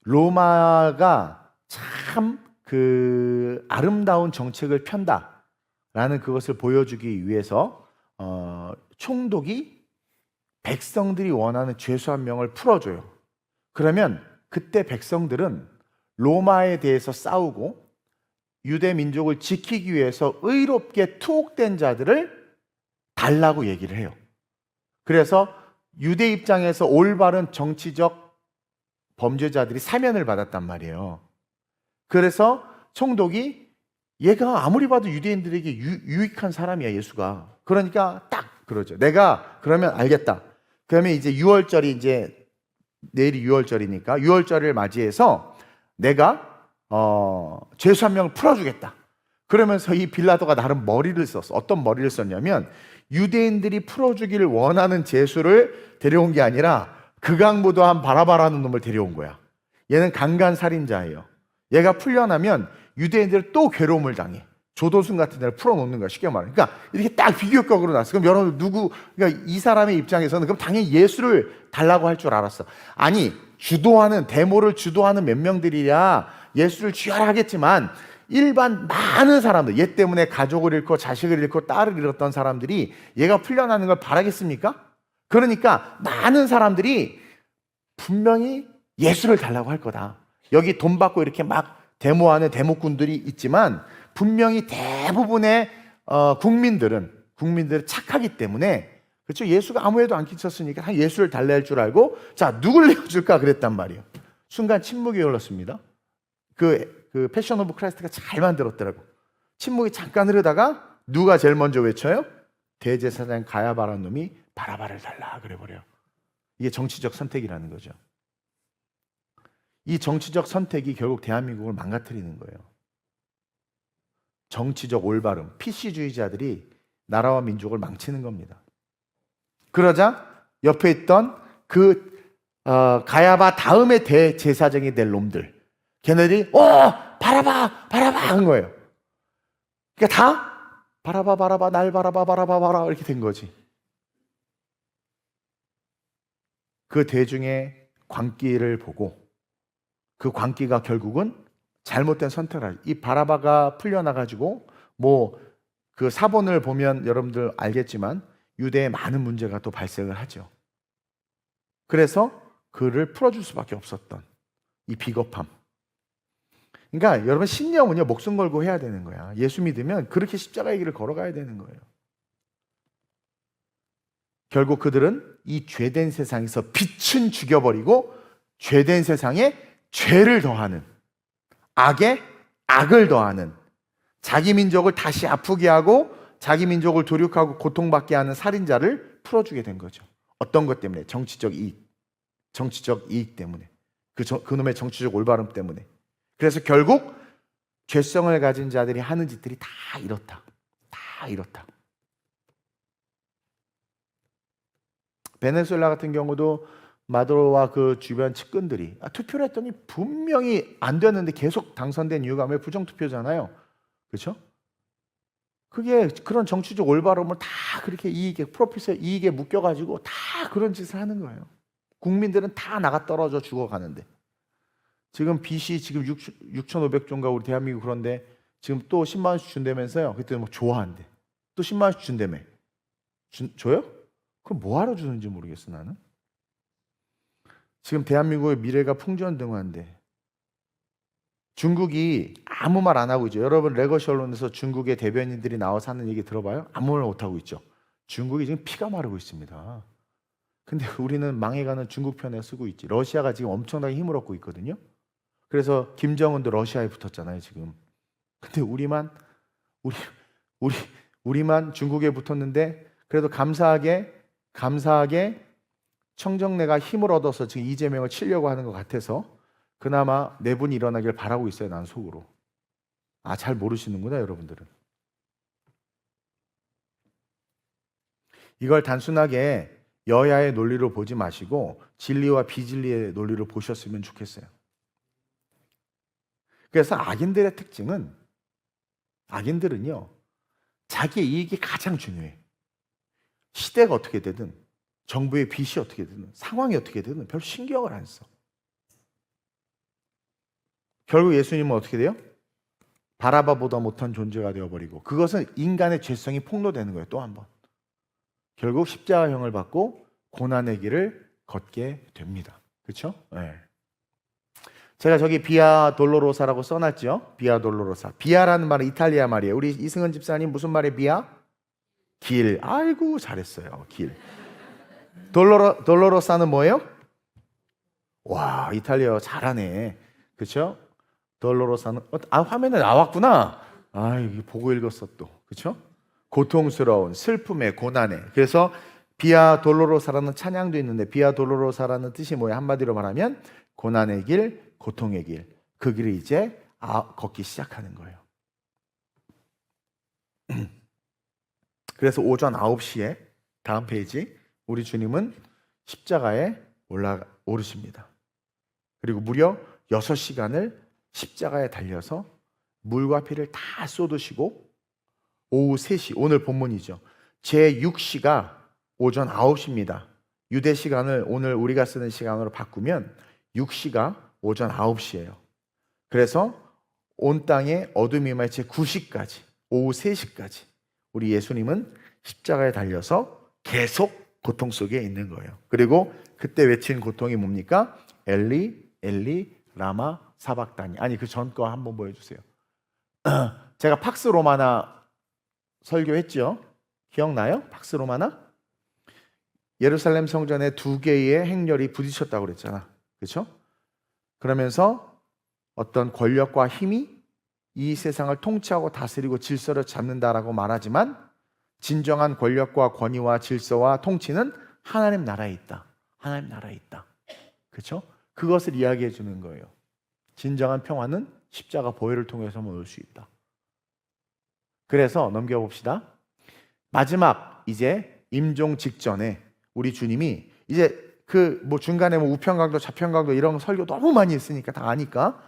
로마가 참 그 아름다운 정책을 편다라는 그것을 보여주기 위해서 총독이 백성들이 원하는 죄수 한 명을 풀어줘요. 그러면 그때 백성들은 로마에 대해서 싸우고 유대 민족을 지키기 위해서 의롭게 투옥된 자들을 달라고 얘기를 해요. 그래서 유대 입장에서 올바른 정치적 범죄자들이 사면을 받았단 말이에요. 그래서 총독이 얘가 아무리 봐도 유대인들에게 유익한 사람이야, 예수가. 그러니까 딱 그러죠. 내가 그러면 알겠다. 그러면 이제 내일이 6월절이니까 6월절을 맞이해서 내가 죄수 한 명을 풀어주겠다. 그러면서 이 빌라도가 나름 머리를 썼어. 어떤 머리를 썼냐면 유대인들이 풀어주기를 원하는 죄수를 데려온 게 아니라 극악무도한 바라바라는 놈을 데려온 거야. 얘는 강간살인자예요. 얘가 풀려나면 유대인들은 또 괴로움을 당해. 조도순 같은 데를 풀어놓는 거야, 쉽게 말하면. 그러니까 이렇게 딱 비교격으로 났어. 그럼 여러분 그러니까 이 사람의 입장에서는 그럼 당연히 예수를 달라고 할 줄 알았어. 아니, 데모를 주도하는 몇 명들이야 예수를 주야라 하겠지만 일반 많은 사람들, 얘 때문에 가족을 잃고 자식을 잃고 딸을 잃었던 사람들이 얘가 풀려나는 걸 바라겠습니까? 그러니까 많은 사람들이 분명히 예수를 달라고 할 거다. 여기 돈 받고 이렇게 막 데모하는 데모꾼들이 있지만 분명히 대부분의 국민들은 착하기 때문에, 그렇죠? 예수가 아무 애도 안 끼쳤으니까 다 예수를 달래야 할 줄 알고, 자, 누굴 내어줄까 그랬단 말이에요. 순간 침묵이 흘렀습니다. 그 패션 오브 크라이스트가 잘 만들었더라고. 침묵이 잠깐 흐르다가 누가 제일 먼저 외쳐요? 대제사장 가야바라는 놈이 바라바를 달라 그래버려요. 이게 정치적 선택이라는 거죠. 이 정치적 선택이 결국 대한민국을 망가뜨리는 거예요. 정치적 올바름, PC주의자들이 나라와 민족을 망치는 겁니다. 그러자 옆에 있던 가야바 다음에 대제사장이 될 놈들, 걔네들이 바라바 한 거예요. 그러니까 다 바라바 날 바라바 이렇게 된 거지. 그 대중의 광기를 보고 그 광기가 결국은 잘못된 선택을 하죠. 이 바라바가 풀려나가지고 그 사본을 보면 여러분들 알겠지만 유대에 많은 문제가 또 발생을 하죠. 그래서 그를 풀어줄 수밖에 없었던 이 비겁함. 그러니까 여러분 신념은요, 목숨 걸고 해야 되는 거야. 예수 믿으면 그렇게 십자가의 길을 걸어가야 되는 거예요. 결국 그들은 이 죄된 세상에서 빛은 죽여버리고 죄된 세상에 죄를 더하는, 악에 악을 더하는, 자기 민족을 다시 아프게 하고 자기 민족을 도륙하고 고통받게 하는 살인자를 풀어주게 된 거죠. 어떤 것 때문에? 정치적 이익 때문에. 그놈의 정치적 올바름 때문에. 그래서 결국 죄성을 가진 자들이 하는 짓들이 다 이렇다. 베네수엘라 같은 경우도 마두로와 그 주변 측근들이 투표를 했더니 분명히 안 됐는데 계속 당선된 이유가 왜 부정투표잖아요. 그렇죠? 그게 그런 정치적 올바름을 다 그렇게 프로피서 이익에 묶여가지고 다 그런 짓을 하는 거예요. 국민들은 다 나가 떨어져 죽어가는데. 지금 빚이 지금 6,500조인가 우리 대한민국. 그런데 지금 또 10만 원씩 준다면서요. 그때 좋아한대. 또 10만 원씩 준다며. 줘요? 그럼 뭐하러 주는지 모르겠어 나는. 지금 대한민국의 미래가 풍전등화인데 중국이 아무 말 안 하고 있죠. 여러분 레거시 언론에서 중국의 대변인들이 나와서 하는 얘기 들어봐요? 아무 말 못 하고 있죠. 중국이 지금 피가 마르고 있습니다. 근데 우리는 망해가는 중국 편에 쓰고 있지. 러시아가 지금 엄청나게 힘을 얻고 있거든요. 그래서 김정은도 러시아에 붙었잖아요 지금. 근데 우리만 중국에 붙었는데 그래도 감사하게 청정래가 힘을 얻어서 지금 이재명을 치려고 하는 것 같아서 그나마 내분이 일어나길 바라고 있어요. 난 속으로. 잘 모르시는구나 여러분들은. 이걸 단순하게 여야의 논리로 보지 마시고 진리와 비진리의 논리로 보셨으면 좋겠어요. 그래서 악인들의 특징은, 악인들은요 자기 이익이 가장 중요해. 시대가 어떻게 되든 정부의 빚이 어떻게 되든 상황이 어떻게 되든 별 신경을 안 써. 결국 예수님은 어떻게 돼요? 바라바보다 못한 존재가 되어버리고 그것은 인간의 죄성이 폭로되는 거예요. 또 한 번. 결국 십자가형을 받고 고난의 길을 걷게 됩니다. 그렇죠? 네. 제가 저기 비아 돌로로사라고 써놨죠. 비아 돌로로사. 비아라는 말은 이탈리아 말이에요. 우리 이승은 집사님 무슨 말이에요? 비아? 길. 아이고 잘했어요. 길. 돌로로사는 뭐예요? 와 이탈리아 잘하네. 그렇죠? 돌로로사는 화면에 나왔구나. 이게 보고 읽었어 또. 그렇죠? 고통스러운 슬픔의 고난의. 그래서 비아 돌로로사라는 찬양도 있는데 비아 돌로로사라는 뜻이 뭐예요? 한마디로 말하면 고난의 길, 고통의 길. 그 길을 이제 걷기 시작하는 거예요. 그래서 오전 9시에 다음 페이지 우리 주님은 십자가에 오르십니다. 그리고 무려 6시간을 십자가에 달려서 물과 피를 다 쏟으시고 오후 3시, 오늘 본문이죠. 제6시가 오전 9시입니다. 유대 시간을 오늘 우리가 쓰는 시간으로 바꾸면 6시가 오전 9시예요. 그래서 온 땅에 어둠이 임할 제9시까지, 오후 3시까지 우리 예수님은 십자가에 달려서 계속 고통 속에 있는 거예요. 그리고 그때 외친 고통이 뭡니까? 엘리 엘리 라마 사박다니. 아니 그 전 거 한번 보여주세요. 제가 팍스 로마나 설교했죠? 기억나요? 팍스 로마나? 예루살렘 성전에 2개의 행렬이 부딪혔다고 그랬잖아. 그렇죠? 그러면서 어떤 권력과 힘이 이 세상을 통치하고 다스리고 질서를 잡는다라고 말하지만 진정한 권력과 권위와 질서와 통치는 하나님 나라에 있다. 하나님 나라에 있다. 그렇죠? 그것을 이야기해 주는 거예요. 진정한 평화는 십자가 보혈을 통해서만 올 수 있다. 그래서 넘겨봅시다. 마지막 이제 임종 직전에 우리 주님이 이제 그 뭐 중간에 뭐 우편강도 좌편강도 이런 설교 너무 많이 했으니까 다 아니까,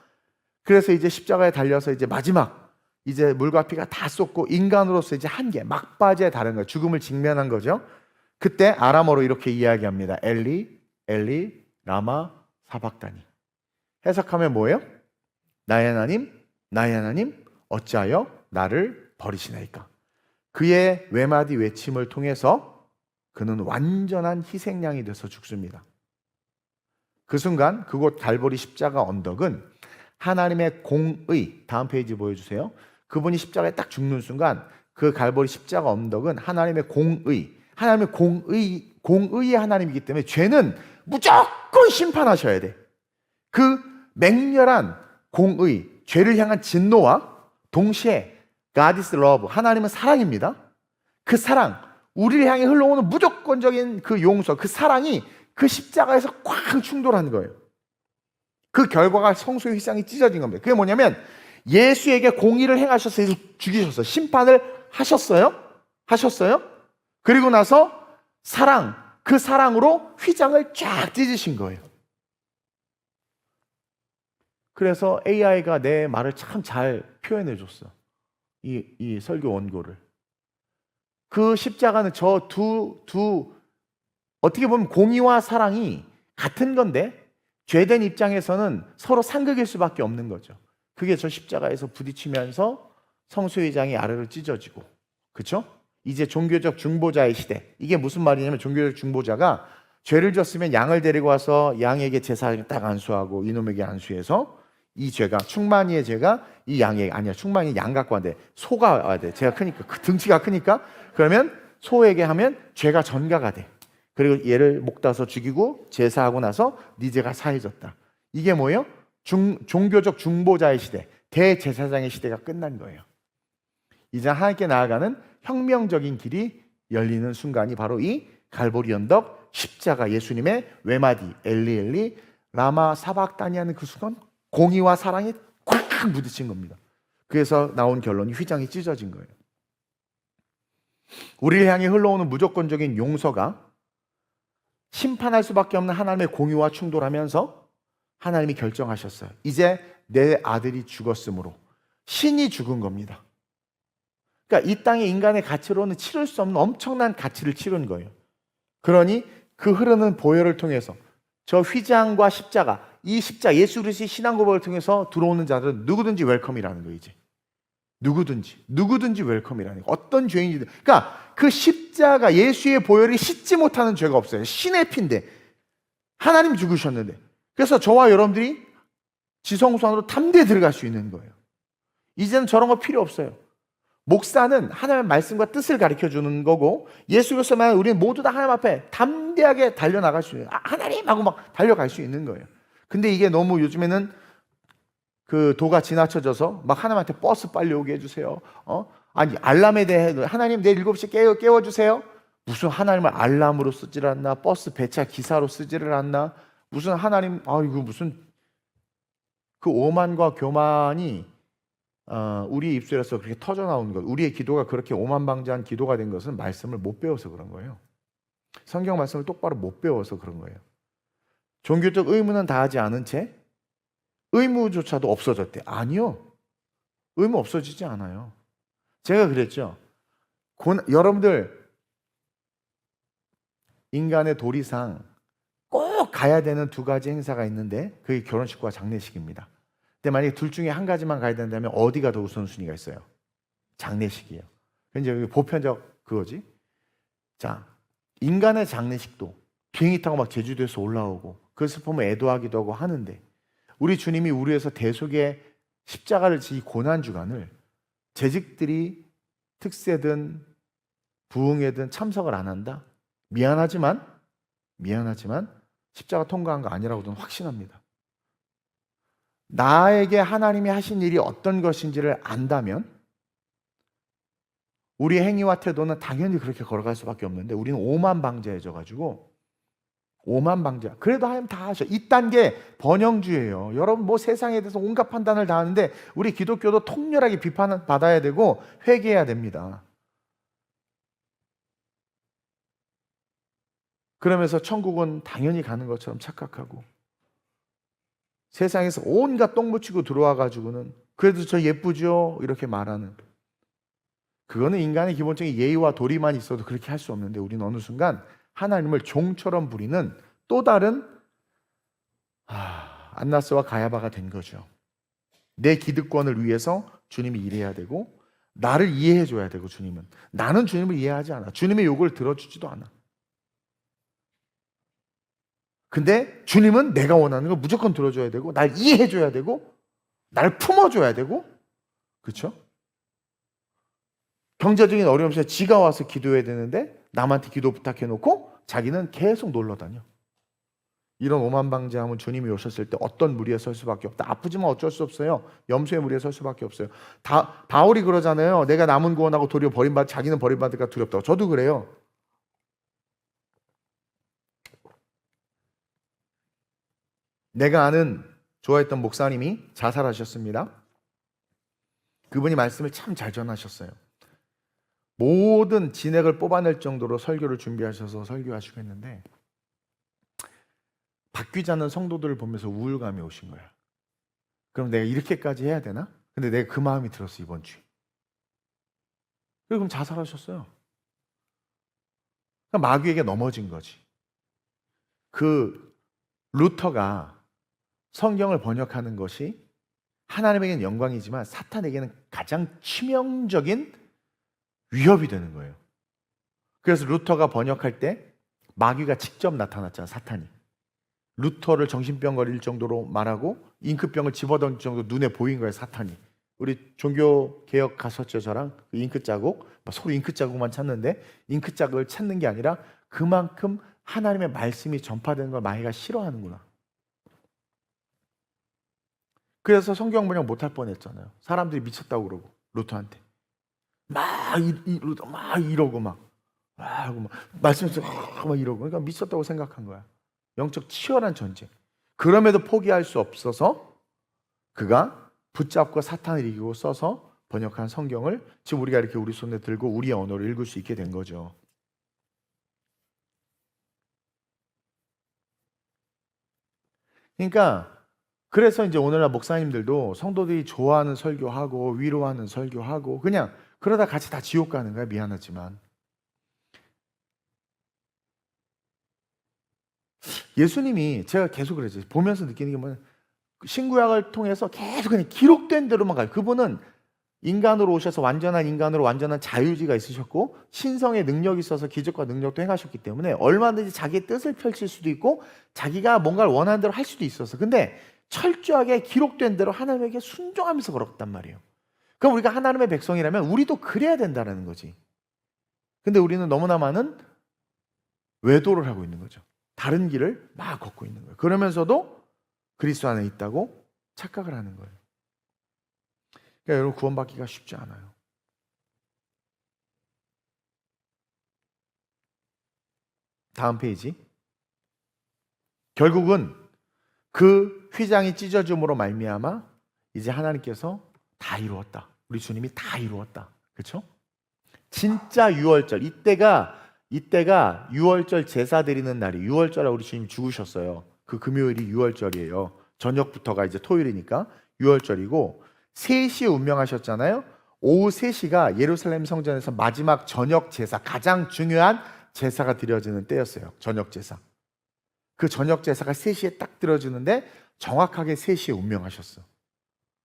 그래서 이제 십자가에 달려서 이제 마지막 이제 물과 피가 다 쏟고 인간으로서 이제 한계 막바지에 달한 거예요. 죽음을 직면한 거죠. 그때 아람어로 이렇게 이야기합니다. 엘리 엘리 라마 사박다니. 해석하면 뭐예요? 나의 하나님 나의 하나님 어찌하여 나를 버리시나이까. 그의 외마디 외침을 통해서 그는 완전한 희생양이 돼서 죽습니다. 그 순간 그곳 갈보리 십자가 언덕은 하나님의 공의, 다음 페이지 보여주세요. 그분이 십자가에 딱 죽는 순간 그 갈보리 십자가 언덕은 하나님의 공의, 하나님의 공의의 하나님이기 때문에 죄는 무조건 심판하셔야 돼. 그 맹렬한 공의, 죄를 향한 진노와 동시에 God is love, 하나님은 사랑입니다. 그 사랑, 우리를 향해 흘러오는 무조건적인 그 용서, 그 사랑이 그 십자가에서 꽉 충돌한 거예요. 그 결과가 성소의 휘장이 찢어진 겁니다. 그게 뭐냐면 예수에게 공의를 행하셔서 죽이셔서 심판을 하셨어요. 그리고 나서 사랑, 그 사랑으로 휘장을 쫙 찢으신 거예요. 그래서 AI가 내 말을 참 잘 표현해 줬어. 이 설교 원고를. 그 십자가는 저 어떻게 보면 공의와 사랑이 같은 건데 죄된 입장에서는 서로 상극일 수밖에 없는 거죠. 그게 저 십자가에서 부딪히면서 성소회장이 아래로 찢어지고, 그렇죠? 이제 종교적 중보자의 시대. 이게 무슨 말이냐면 종교적 중보자가 죄를 졌으면 양을 데리고 와서 양에게 제사를 딱 안수하고 이놈에게 안수해서 이 죄가, 충만이의 죄가 이 양에게, 아니야, 충만이 양 갖고 왔는데 소가 와야 돼. 제가 크니까, 등치가 크니까. 그러면 소에게 하면 죄가 전가가 돼. 그리고 얘를 목 따서 죽이고 제사하고 나서 네 죄가 사해졌다. 이게 뭐예요? 종교적 중보자의 시대, 대제사장의 시대가 끝난 거예요. 이제 하나님께 나아가는 혁명적인 길이 열리는 순간이 바로 이 갈보리 언덕 십자가, 예수님의 외마디 엘리 엘리 라마 사박다니 하는 그 순간 공의와 사랑이 꽉 부딪힌 겁니다. 그래서 나온 결론이 휘장이 찢어진 거예요. 우리를 향해 흘러오는 무조건적인 용서가 심판할 수밖에 없는 하나님의 공의와 충돌하면서 하나님이 결정하셨어요. 이제 내 아들이 죽었으므로 신이 죽은 겁니다. 그러니까 이 땅의 인간의 가치로는 치를 수 없는 엄청난 가치를 치른 거예요. 그러니 그 흐르는 보혈을 통해서 저 휘장과 십자가, 이 십자가 예수 그리스도의 신앙 고백을 통해서 들어오는 자들은 누구든지 웰컴이라는 거예요. 이제 누구든지 웰컴이라는 거예요. 어떤 죄인이든. 그러니까 그 십자가 예수의 보혈이 씻지 못하는 죄가 없어요. 신의 피인데 하나님 죽으셨는데, 그래서 저와 여러분들이 지성소 안으로 담대히 들어갈 수 있는 거예요. 이제는 저런 거 필요 없어요. 목사는 하나님의 말씀과 뜻을 가르쳐 주는 거고, 예수 그리스도만 우리는 모두 다 하나님 앞에 담대하게 달려나갈 수 있어요. 하나님 하고 막 달려갈 수 있는 거예요. 근데 이게 너무 요즘에는 그 도가 지나쳐져서 막 하나님한테 버스 빨리 오게 해주세요. 아니 알람에 대해 하나님 내일 7시에 깨워주세요. 무슨 하나님을 알람으로 쓰지를 않나, 버스 배차 기사로 쓰지를 않나, 무슨 하나님, 아이고 무슨 그 오만과 교만이 우리의 입술에서 그렇게 터져 나오는 것, 우리의 기도가 그렇게 오만방자한 기도가 된 것은 말씀을 못 배워서 그런 거예요. 성경 말씀을 똑바로 못 배워서 그런 거예요. 종교적 의무는 다하지 않은 채 의무조차도 없어졌대. 아니요, 의무 없어지지 않아요. 제가 그랬죠. 여러분들 인간의 도리상 꼭 가야 되는 두 가지 행사가 있는데 그게 결혼식과 장례식입니다. 근데 만약에 둘 중에 한 가지만 가야 된다면 어디가 더 우선순위가 있어요? 장례식이에요. 이제 여기 보편적 그거지. 자, 인간의 장례식도 비행기 타고 막 제주도에서 올라오고 그 슬픔을 애도하기도 하고 하는데, 우리 주님이 우리 위해서 대속의 십자가를 지 고난 주간을 재직들이 특세든 부흥회든 참석을 안 한다? 미안하지만 십자가 통과한 거 아니라고 저는 확신합니다. 나에게 하나님이 하신 일이 어떤 것인지를 안다면 우리의 행위와 태도는 당연히 그렇게 걸어갈 수밖에 없는데 우리는 오만방자해져가지고 오만방자. 그래도 하나님 다 하셔. 이딴 게 번영주예요. 여러분 뭐 세상에 대해서 온갖 판단을 다 하는데 우리 기독교도 통렬하게 비판을 받아야 되고 회개해야 됩니다. 그러면서 천국은 당연히 가는 것처럼 착각하고 세상에서 온갖 똥 묻히고 들어와 가지고는 그래도 저 예쁘죠? 이렇게 말하는, 그거는 인간의 기본적인 예의와 도리만 있어도 그렇게 할 수 없는데 우리는 어느 순간 하나님을 종처럼 부리는 또 다른 안나스와 가야바가 된 거죠. 내 기득권을 위해서 주님이 일해야 되고 나를 이해해 줘야 되고, 주님은 나는 주님을 이해하지 않아. 주님의 요구를 들어주지도 않아. 근데 주님은 내가 원하는 걸 무조건 들어줘야 되고 날 이해해 줘야 되고 날 품어줘야 되고, 그렇죠? 경제적인 어려움 시에 지가 와서 기도해야 되는데 남한테 기도 부탁해 놓고 자기는 계속 놀러 다녀. 이런 오만방자함은 주님이 오셨을 때 어떤 무리에 설 수밖에 없다. 아프지만 어쩔 수 없어요. 염소의 무리에 설 수밖에 없어요. 바울이 그러잖아요. 내가 남은 구원하고 도리어 자기는 버림받을까 두렵다고. 저도 그래요. 내가 아는 좋아했던 목사님이 자살하셨습니다. 그분이 말씀을 참 잘 전하셨어요. 모든 진액을 뽑아낼 정도로 설교를 준비하셔서 설교하시고 했는데 바뀌지 않는 성도들을 보면서 우울감이 오신 거야. 그럼 내가 이렇게까지 해야 되나? 근데 내가 그 마음이 들었어, 이번 주에. 그럼 자살하셨어요. 그러니까 마귀에게 넘어진 거지. 그 루터가 성경을 번역하는 것이 하나님에게는 영광이지만 사탄에게는 가장 치명적인 위협이 되는 거예요. 그래서 루터가 번역할 때 마귀가 직접 나타났잖아, 사탄이. 루터를 정신병 걸릴 정도로 말하고 잉크병을 집어던질 정도로 눈에 보인 거예요, 사탄이. 우리 종교개혁 갔었죠, 저랑. 그 잉크 자국, 서로 잉크 자국만 찾는데 잉크 자국을 찾는 게 아니라 그만큼 하나님의 말씀이 전파되는 걸 마귀가 싫어하는구나. 그래서 성경 번역 못할 뻔했잖아요. 사람들이 미쳤다고 그러고 루터한테 막 이러고 막 말씀에서 막 이러고, 그러니까 미쳤다고 생각한 거야. 영적 치열한 전쟁. 그럼에도 포기할 수 없어서 그가 붙잡고 사탄을 이기고 써서 번역한 성경을 지금 우리가 이렇게 우리 손에 들고 우리의 언어로 읽을 수 있게 된 거죠. 그러니까 그래서 이제 오늘날 목사님들도 성도들이 좋아하는 설교하고 위로하는 설교하고 그냥 그러다 같이 다 지옥 가는 거야. 미안하지만 예수님이, 제가 계속 그랬죠. 보면서 느끼는 게 뭐냐면 신구약을 통해서 계속 그냥 기록된 대로만 가요. 그분은 인간으로 오셔서 완전한 인간으로 완전한 자유의지가 있으셨고 신성의 능력이 있어서 기적과 능력도 행하셨기 때문에 얼마든지 자기의 뜻을 펼칠 수도 있고 자기가 뭔가를 원하는 대로 할 수도 있었어. 근데 철저하게 기록된 대로 하나님에게 순종하면서 걸었단 말이에요. 그럼 우리가 하나님의 백성이라면 우리도 그래야 된다는 거지. 근데 우리는 너무나 많은 외도를 하고 있는 거죠. 다른 길을 막 걷고 있는 거예요. 그러면서도 그리스도 안에 있다고 착각을 하는 거예요. 그러니까 여러분, 구원받기가 쉽지 않아요. 다음 페이지. 결국은 그 휘장이 찢어짐으로 말미암아 이제 하나님께서 다 이루었다. 우리 주님이 다 이루었다. 그렇죠? 진짜 유월절, 이때가 유월절 제사 드리는 날이, 유월절에 우리 주님 죽으셨어요. 그 금요일이 유월절이에요. 저녁부터가 이제 토요일이니까 유월절이고 3시에 운명하셨잖아요. 오후 3시가 예루살렘 성전에서 마지막 저녁 제사, 가장 중요한 제사가 드려지는 때였어요. 저녁 제사. 그 저녁 제사가 3시에 딱 드려지는데 정확하게 3시에 운명하셨어.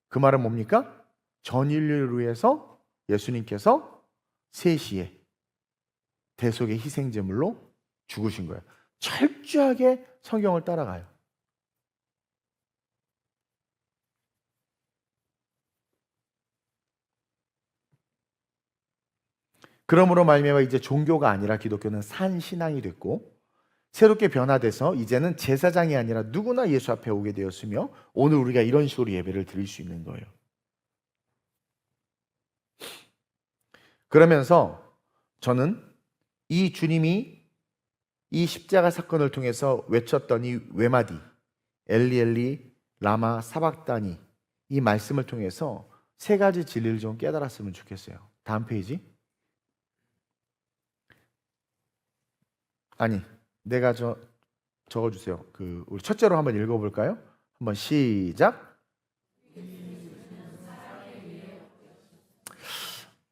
그 말은 뭡니까? 전 인류를 위해서 예수님께서 3시에 대속의 희생제물로 죽으신 거예요. 철저하게 성경을 따라가요. 그러므로 말미암아 이제 종교가 아니라 기독교는 산 신앙이 됐고 새롭게 변화돼서 이제는 제사장이 아니라 누구나 예수 앞에 오게 되었으며 오늘 우리가 이런 식으로 예배를 드릴 수 있는 거예요. 그러면서 저는 이 주님이 이 십자가 사건을 통해서 외쳤던 이 외마디, 엘리 엘리 라마 사박다니, 이 말씀을 통해서 세 가지 진리를 좀 깨달았으면 좋겠어요. 다음 페이지. 아니, 내가 적어주세요. 우리 첫째로 한번 읽어볼까요? 한번 시작.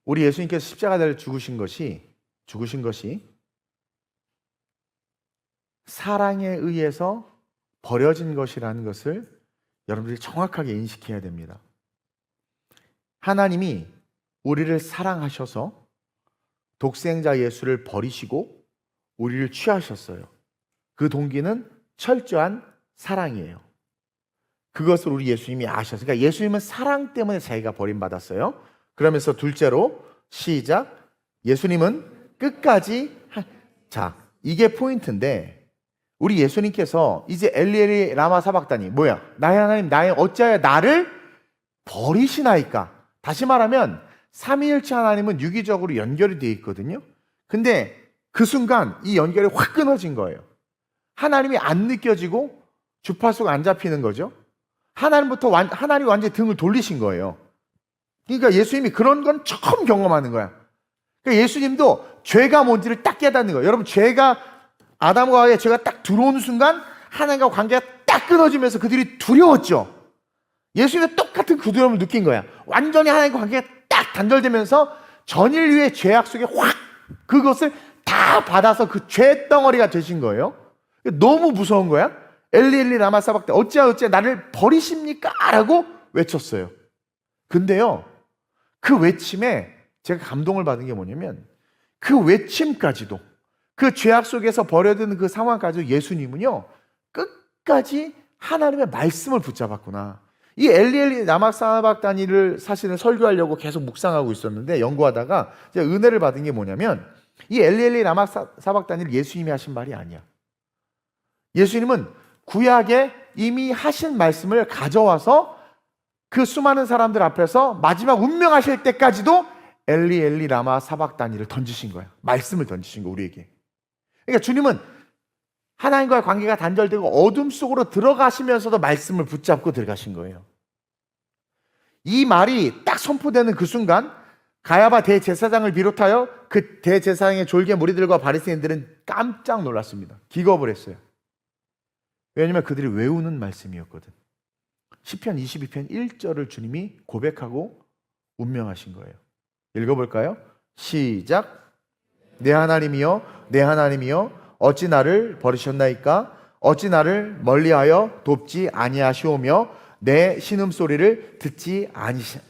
우리 예수님께서 십자가를 죽으신 것이 사랑에 의해서 버려진 것이라는 것을 여러분들이 정확하게 인식해야 됩니다. 하나님이 우리를 사랑하셔서 독생자 예수를 버리시고 우리를 취하셨어요. 그 동기는 철저한 사랑이에요. 그것을 우리 예수님이 아셔서, 그러니까 예수님은 사랑 때문에 자기가 버림받았어요. 그러면서 둘째로 시작. 예수님은 끝까지 자, 이게 포인트인데, 우리 예수님께서 이제 엘리 엘리 라마 사박다니, 뭐야? 나의 하나님, 나의 어찌하여 나를 버리시나이까? 다시 말하면 삼위일체 하나님은 유기적으로 연결이 되어 있거든요. 근데 그 순간 이 연결이 확 끊어진 거예요. 하나님이 안 느껴지고 주파수가 안 잡히는 거죠. 하나님이 완전히 등을 돌리신 거예요. 그러니까 예수님이 그런 건 처음 경험하는 거야. 그러니까 예수님도 죄가 뭔지를 딱 깨닫는 거예요. 여러분, 아담과 하와의 죄가 딱 들어오는 순간 하나님과 관계가 딱 끊어지면서 그들이 두려웠죠. 예수님은 똑같은 그 두려움을 느낀 거야. 완전히 하나님과 관계가 딱 단절되면서 전 인류의 죄악 속에 확 그것을 다 받아서 그 죄덩어리가 되신 거예요. 너무 무서운 거야. 엘리 엘리 라마 사박다니, 어찌하여 나를 버리십니까? 라고 외쳤어요. 근데요, 그 외침에 제가 감동을 받은 게 뭐냐면, 그 외침까지도, 그 죄악 속에서 버려진 그 상황까지도 예수님은요, 끝까지 하나님의 말씀을 붙잡았구나. 이 엘리 엘리 라마 사박다니를 사실은 설교하려고 계속 묵상하고 있었는데, 연구하다가 제가 은혜를 받은 게 뭐냐면, 이 엘리 엘리 라마 사박다니를 예수님이 하신 말이 아니야. 예수님은 구약에 이미 하신 말씀을 가져와서 그 수많은 사람들 앞에서 마지막 운명하실 때까지도 엘리 엘리 라마 사박다니를 던지신 거예요. 말씀을 던지신 거, 우리에게. 그러니까 주님은 하나님과의 관계가 단절되고 어둠 속으로 들어가시면서도 말씀을 붙잡고 들어가신 거예요. 이 말이 딱 선포되는 그 순간 가야바 대제사장을 비롯하여 그 대제사장의 졸개 무리들과 바리새인들은 깜짝 놀랐습니다. 기겁을 했어요. 왜냐하면 그들이 외우는 말씀이었거든. 시편 22편 1절을 주님이 고백하고 운명하신 거예요. 읽어볼까요? 시작. 내 하나님이여, 내 하나님이여, 어찌 나를 버리셨나이까? 어찌 나를 멀리하여 돕지 아니하시오며 내 신음소리를 듣지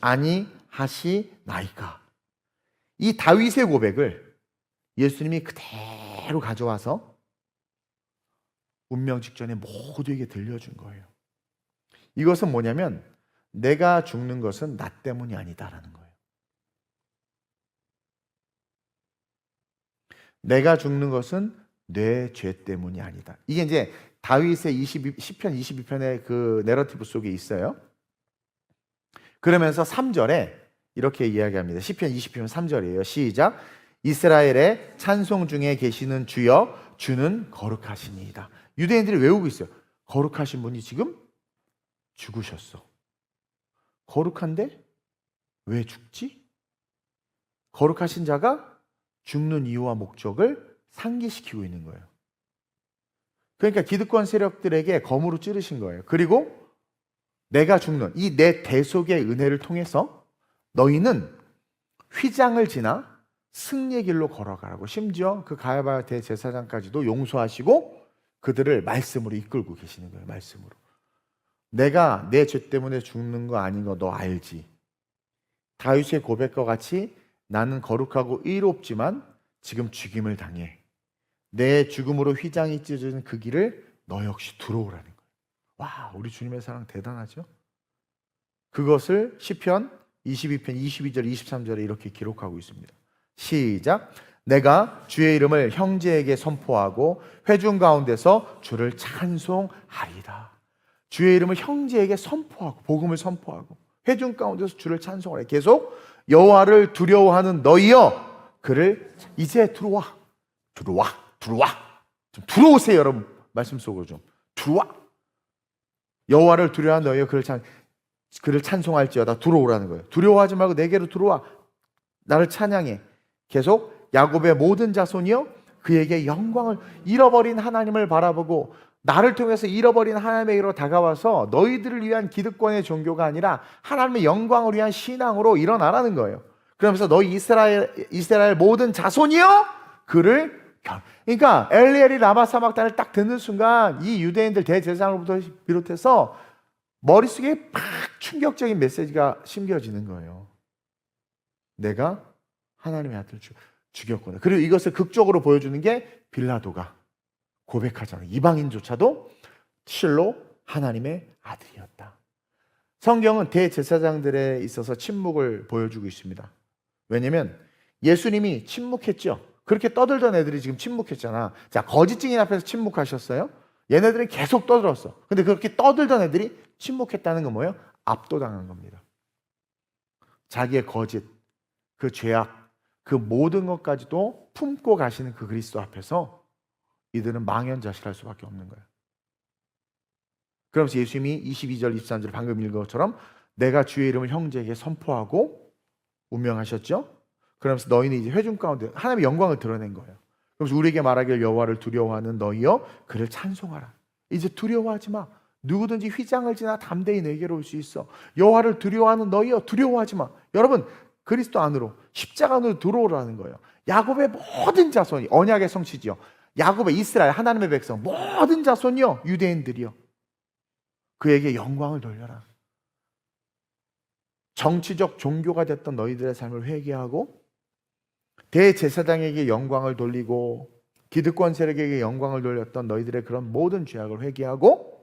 아니하시나이까? 이 다윗의 고백을 예수님이 그대로 가져와서 운명 직전에 모두에게 들려준 거예요. 이것은 뭐냐면, 내가 죽는 것은 나 때문이 아니다라는 거예요. 내가 죽는 것은 내 죄 때문이 아니다. 이게 이제 다윗의 시편 22편의 그 내러티브 속에 있어요. 그러면서 3절에 이렇게 이야기합니다. 시편 22편 3절이에요. 시작. 이스라엘의 찬송 중에 계시는 주여, 주는 거룩하시니이다. 유대인들이 외우고 있어요. 거룩하신 분이 지금 죽으셨어. 거룩한데 왜 죽지? 거룩하신 자가 죽는 이유와 목적을 상기시키고 있는 거예요. 그러니까 기득권 세력들에게 검으로 찌르신 거예요. 그리고 내가 죽는 이 내 대속의 은혜를 통해서 너희는 휘장을 지나 승리의 길로 걸어가라고, 심지어 그 가야바 대제사장까지도 용서하시고 그들을 말씀으로 이끌고 계시는 거예요. 말씀으로. 내가 내 죄 때문에 죽는 거 아닌 거 너 알지? 다윗의 고백과 같이 나는 거룩하고 의롭지만 지금 죽임을 당해. 내 죽음으로 휘장이 찢어진 그 길을 너 역시 들어오라는 거예요. 와, 우리 주님의 사랑 대단하죠? 그것을 시편 22편 22절 23절에 이렇게 기록하고 있습니다. 시작. 내가 주의 이름을 형제에게 선포하고 회중 가운데서 주를 찬송하리다. 주의 이름을 형제에게 선포하고, 복음을 선포하고 회중 가운데서 주를 찬송하라. 계속 여호와를 두려워하는 너희여 그를 이제 들어와. 좀 들어오세요, 여러분. 말씀 속으로 좀 들어와. 여호와를 두려워하는 너희여 그를 찬송할지어다. 들어오라는 거예요. 두려워하지 말고 내게로 들어와. 나를 찬양해. 계속 야곱의 모든 자손이여 그에게 영광을, 잃어버린 하나님을 바라보고 나를 통해서 잃어버린 하나님에게로 다가와서 너희들을 위한 기득권의 종교가 아니라 하나님의 영광을 위한 신앙으로 일어나라는 거예요. 그러면서 너희 이스라엘 모든 자손이여 그를 그러니까 엘리엘이 라마 사막단을 딱 듣는 순간 이 유대인들 대제사장으로부터 비롯해서 머릿속에 팍 충격적인 메시지가 심겨지는 거예요. 내가 하나님의 아들을 죽였구나. 그리고 이것을 극적으로 보여주는 게 빌라도가 고백하잖아요. 이방인조차도 실로 하나님의 아들이었다. 성경은 대제사장들에 있어서 침묵을 보여주고 있습니다. 왜냐하면 예수님이 침묵했죠. 그렇게 떠들던 애들이 지금 침묵했잖아. 자, 거짓 증인 앞에서 침묵하셨어요? 얘네들은 계속 떠들었어. 근데 그렇게 떠들던 애들이 침묵했다는 건 뭐예요? 압도당한 겁니다. 자기의 거짓, 그 죄악, 그 모든 것까지도 품고 가시는 그 그리스도 앞에서 이들은 망연자실할 수밖에 없는 거예요. 그러면서 예수님이 22절, 23절 방금 읽은 것처럼 내가 주의 이름을 형제에게 선포하고 운명하셨죠? 그러면서 너희는 이제 회중 가운데 하나님의 영광을 드러낸 거예요. 그래서 우리에게 말하길 여호와를 두려워하는 너희여 그를 찬송하라. 이제 두려워하지 마. 누구든지 휘장을 지나 담대히 내게로 올 수 있어. 여호와를 두려워하는 너희여 두려워하지 마. 여러분 그리스도 안으로 십자가 안으로 들어오라는 거예요. 야곱의 모든 자손이 언약의 성취지요. 야곱의 이스라엘 하나님의 백성 모든 자손이요 유대인들이요 그에게 영광을 돌려라. 정치적 종교가 됐던 너희들의 삶을 회개하고 대제사장에게 영광을 돌리고 기득권 세력에게 영광을 돌렸던 너희들의 그런 모든 죄악을 회개하고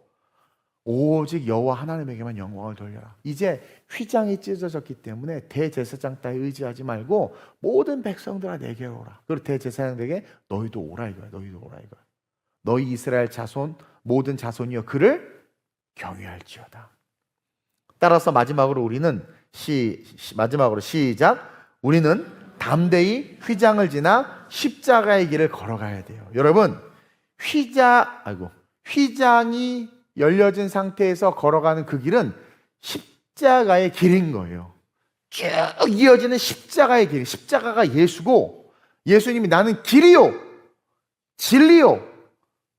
오직 여호와 하나님에게만 영광을 돌려라. 이제 휘장이 찢어졌기 때문에 대제사장 따위 의지하지 말고 모든 백성들아 내게로 오라. 그리고 대제사장에게 너희도 오라 이거야. 너희도 오라 이거야. 너희 이스라엘 자손 모든 자손이여 그를 경외할지어다. 따라서 마지막으로 우리는 마지막으로 시작. 우리는 담대히 휘장을 지나 십자가의 길을 걸어가야 돼요. 여러분 휘장이 열려진 상태에서 걸어가는 그 길은 십자가의 길인 거예요. 쭉 이어지는 십자가의 길. 십자가가 예수고 예수님이 나는 길이요 진리요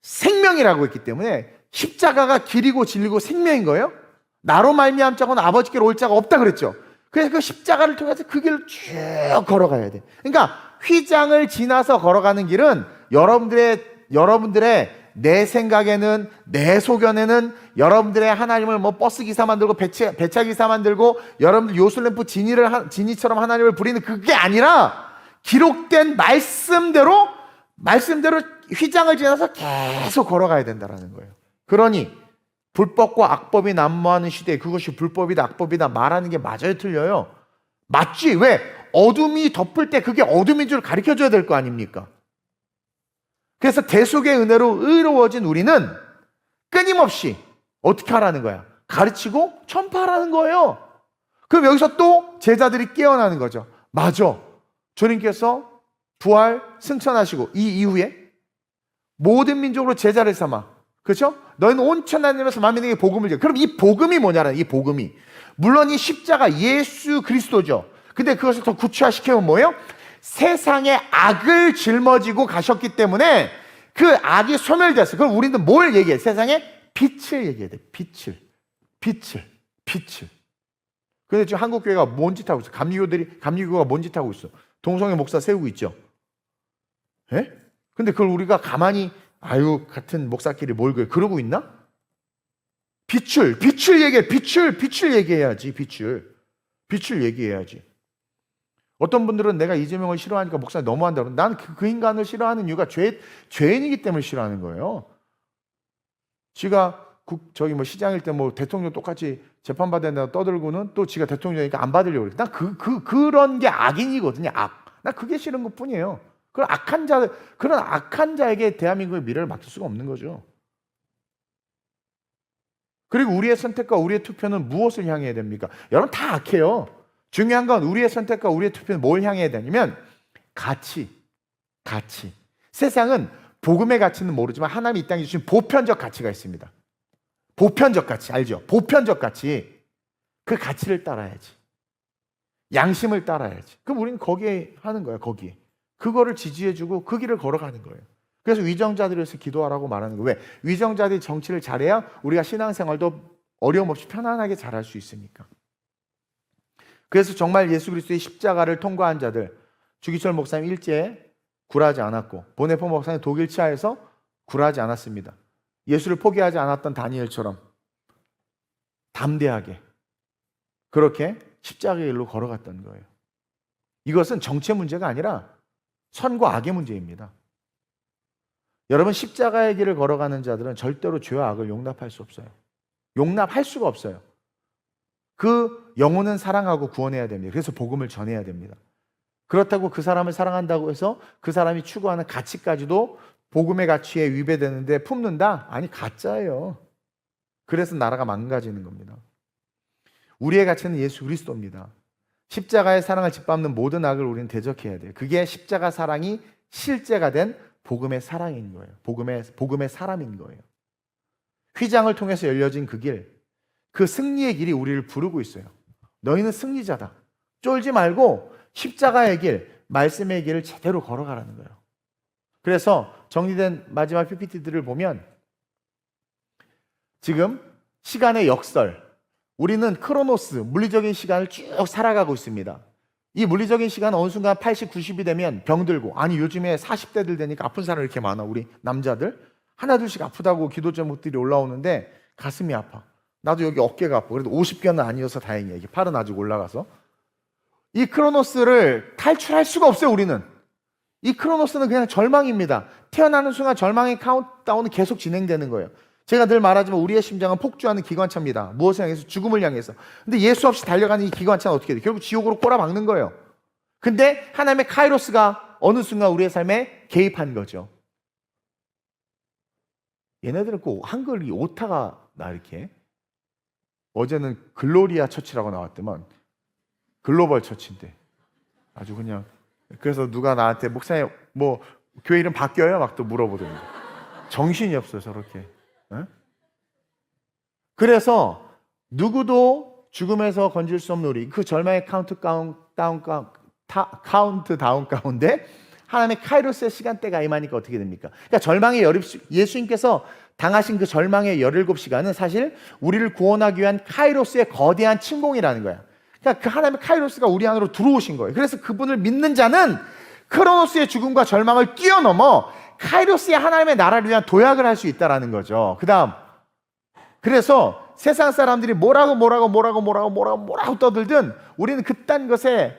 생명이라고 했기 때문에 십자가가 길이고 진리고 생명인 거예요. 나로 말미암 자고는 아버지께로 올 자가 없다 그랬죠. 그래서 그 십자가를 통해서 그 길을 쭉 걸어가야 돼. 그러니까 휘장을 지나서 걸어가는 길은 여러분들의 내 생각에는 내 소견에는 여러분들의 하나님을 뭐 버스 기사 만들고 배차 기사 만들고 여러분들 요술램프 지니처럼 하나님을 부리는 그게 아니라 기록된 말씀대로 휘장을 지나서 계속 걸어가야 된다는 거예요. 그러니 불법과 악법이 난무하는 시대에 그것이 불법이다 악법이다 말하는 게 맞아요 틀려요? 맞지. 왜? 어둠이 덮을 때 그게 어둠인 줄 가르쳐줘야 될 거 아닙니까? 그래서 대속의 은혜로 의로워진 우리는 끊임없이 어떻게 하라는 거야? 가르치고 전파하라는 거예요. 그럼 여기서 또 제자들이 깨어나는 거죠. 맞아. 주님께서 부활 승천하시고 이 이후에 모든 민족으로 제자를 삼아 그렇죠? 너희는 온 천하님에서 만민에게 복음을 줘. 그럼 이 복음이 뭐냐는 이 복음이 물론 이 십자가 예수 그리스도죠. 근데 그것을 더 구체화시키면 뭐예요? 세상의 악을 짊어지고 가셨기 때문에 그 악이 소멸됐어요. 그럼 우리는 뭘 얘기해? 세상에 빛을 얘기해야 돼. 빛을. 근데 지금 한국교회가 뭔 짓 하고 있어? 감리교가 뭔 짓 하고 있어? 동성애 목사 세우고 있죠. 예? 근데 그걸 우리가 가만히 같은 목사끼리 뭘 그러고 있나? 빛을 얘기해. 빛을 얘기해야지. 빛을 얘기해야지. 어떤 분들은 내가 이재명을 싫어하니까 목사님 너무한다. 난 그 인간을 싫어하는 이유가 죄인이기 때문에 싫어하는 거예요. 지가 시장일 때 대통령 똑같이 재판받아야 떠들고는 또 지가 대통령이니까 안 받으려고 그래. 난 그런 게 악인이거든요. 난 그게 싫은 것 뿐이에요. 그런 악한 자에게 대한민국의 미래를 맡길 수가 없는 거죠. 그리고 우리의 선택과 우리의 투표는 무엇을 향해야 됩니까? 여러분 다 악해요. 중요한 건 우리의 선택과 우리의 투표는 뭘 향해야 되냐면 가치. 세상은 복음의 가치는 모르지만 하나님이 이 땅에 주신 보편적 가치가 있습니다. 보편적 가치 알죠? 보편적 가치. 그 가치를 따라야지. 양심을 따라야지. 그럼 우리는 거기에 하는 거야. 거기에. 그거를 지지해주고 그 길을 걸어가는 거예요. 그래서 위정자들에서 기도하라고 말하는 거예요. 왜? 위정자들이 정치를 잘해야 우리가 신앙생활도 어려움 없이 편안하게 잘할 수 있으니까. 그래서 정말 예수 그리스도의 십자가를 통과한 자들, 주기철 목사님 일제에 굴하지 않았고 보네포 목사님 독일 치하에서 굴하지 않았습니다. 예수를 포기하지 않았던 다니엘처럼 담대하게 그렇게 십자가의 길로 걸어갔던 거예요. 이것은 정치의 문제가 아니라 선과 악의 문제입니다. 여러분, 십자가의 길을 걸어가는 자들은 절대로 죄와 악을 용납할 수 없어요. 용납할 수가 없어요. 그 영혼은 사랑하고 구원해야 됩니다. 그래서 복음을 전해야 됩니다. 그렇다고 그 사람을 사랑한다고 해서 그 사람이 추구하는 가치까지도 복음의 가치에 위배되는데 품는다? 아니, 가짜예요. 그래서 나라가 망가지는 겁니다. 우리의 가치는 예수 그리스도입니다. 십자가의 사랑을 짓밟는 모든 악을 우리는 대적해야 돼요. 그게 십자가 사랑이 실제가 된 복음의 사랑인 거예요. 복음의 사람인 거예요. 휘장을 통해서 열려진 그 길, 그 승리의 길이 우리를 부르고 있어요. 너희는 승리자다. 쫄지 말고 십자가의 길, 말씀의 길을 제대로 걸어가라는 거예요. 그래서 정리된 마지막 PPT들을 보면 지금 시간의 역설, 우리는 크로노스, 물리적인 시간을 쭉 살아가고 있습니다. 이 물리적인 시간은 어느 순간 80, 90이 되면 병들고, 아니 요즘에 40대들 되니까 아픈 사람이 이렇게 많아. 우리 남자들 하나둘씩 아프다고 기도 제목들이 올라오는데 가슴이 아파. 나도 여기 어깨가 아파. 그래도 50개는 아니어서 다행이야. 이게 팔은 아직 올라가서. 이 크로노스를 탈출할 수가 없어요. 우리는. 이 크로노스는 그냥 절망입니다. 태어나는 순간 절망의 카운트다운은 계속 진행되는 거예요. 제가 늘 말하지만 우리의 심장은 폭주하는 기관차입니다. 무엇을 향해서? 죽음을 향해서. 근데 예수 없이 달려가는 이 기관차는 어떻게 돼? 결국 지옥으로 꼬라박는 거예요. 근데 하나님의 카이로스가 어느 순간 우리의 삶에 개입한 거죠. 얘네들은 꼭 한글이 오타가 나 이렇게. 어제는 글로리아 처치라고 나왔더만 글로벌 처치인데 아주 그냥. 그래서 누가 나한테 목사님 뭐 교회 이름 바뀌어요? 막 또 물어보더니 정신이 없어요 저렇게. 에? 그래서 누구도 죽음에서 건질 수 없는 우리, 그 절망의 카운트다운 가운데 하나님의 카이로스의 시간대가 임하니까 어떻게 됩니까? 그러니까 절망의 예수님께서 당하신 그 절망의 17시간은 사실 우리를 구원하기 위한 카이로스의 거대한 침공이라는 거야. 그러니까 그 하나님의 카이로스가 우리 안으로 들어오신 거예요. 그래서 그분을 믿는 자는 크로노스의 죽음과 절망을 뛰어넘어 카이로스의 하나님의 나라를 위한 도약을 할 수 있다는 거죠. 그 다음, 그래서 세상 사람들이 뭐라고 떠들든 우리는 그딴 것에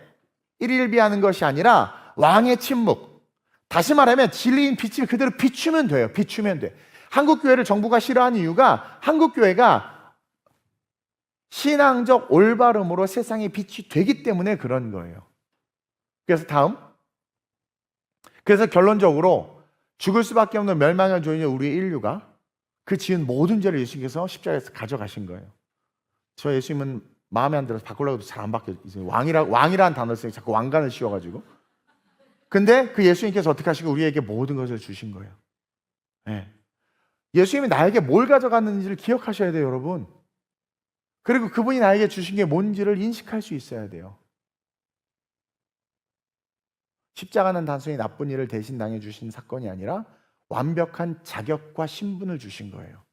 일일비하는 것이 아니라 왕의 침묵, 다시 말하면 진리인 빛이 그대로 비추면 돼요. 비추면 돼. 한국교회를 정부가 싫어하는 이유가 한국교회가 신앙적 올바름으로 세상에 빛이 되기 때문에 그런 거예요. 그래서 다음, 그래서 결론적으로 죽을 수밖에 없는 멸망의 조인의 우리 인류가 그 지은 모든 죄를 예수님께서 십자가에서 가져가신 거예요. 저 예수님은 마음에 안 들어서 바꾸려고 해도 잘 안 바뀌어요. 왕이라는 단어를 쓰니 자꾸 왕관을 씌워가지고. 근데 그 예수님께서 어떻게 하시고 우리에게 모든 것을 주신 거예요. 네. 예수님이 나에게 뭘 가져갔는지를 기억하셔야 돼요, 여러분. 그리고 그분이 나에게 주신 게 뭔지를 인식할 수 있어야 돼요. 십자가는 단순히 나쁜 일을 대신 당해주신 사건이 아니라 완벽한 자격과 신분을 주신 거예요.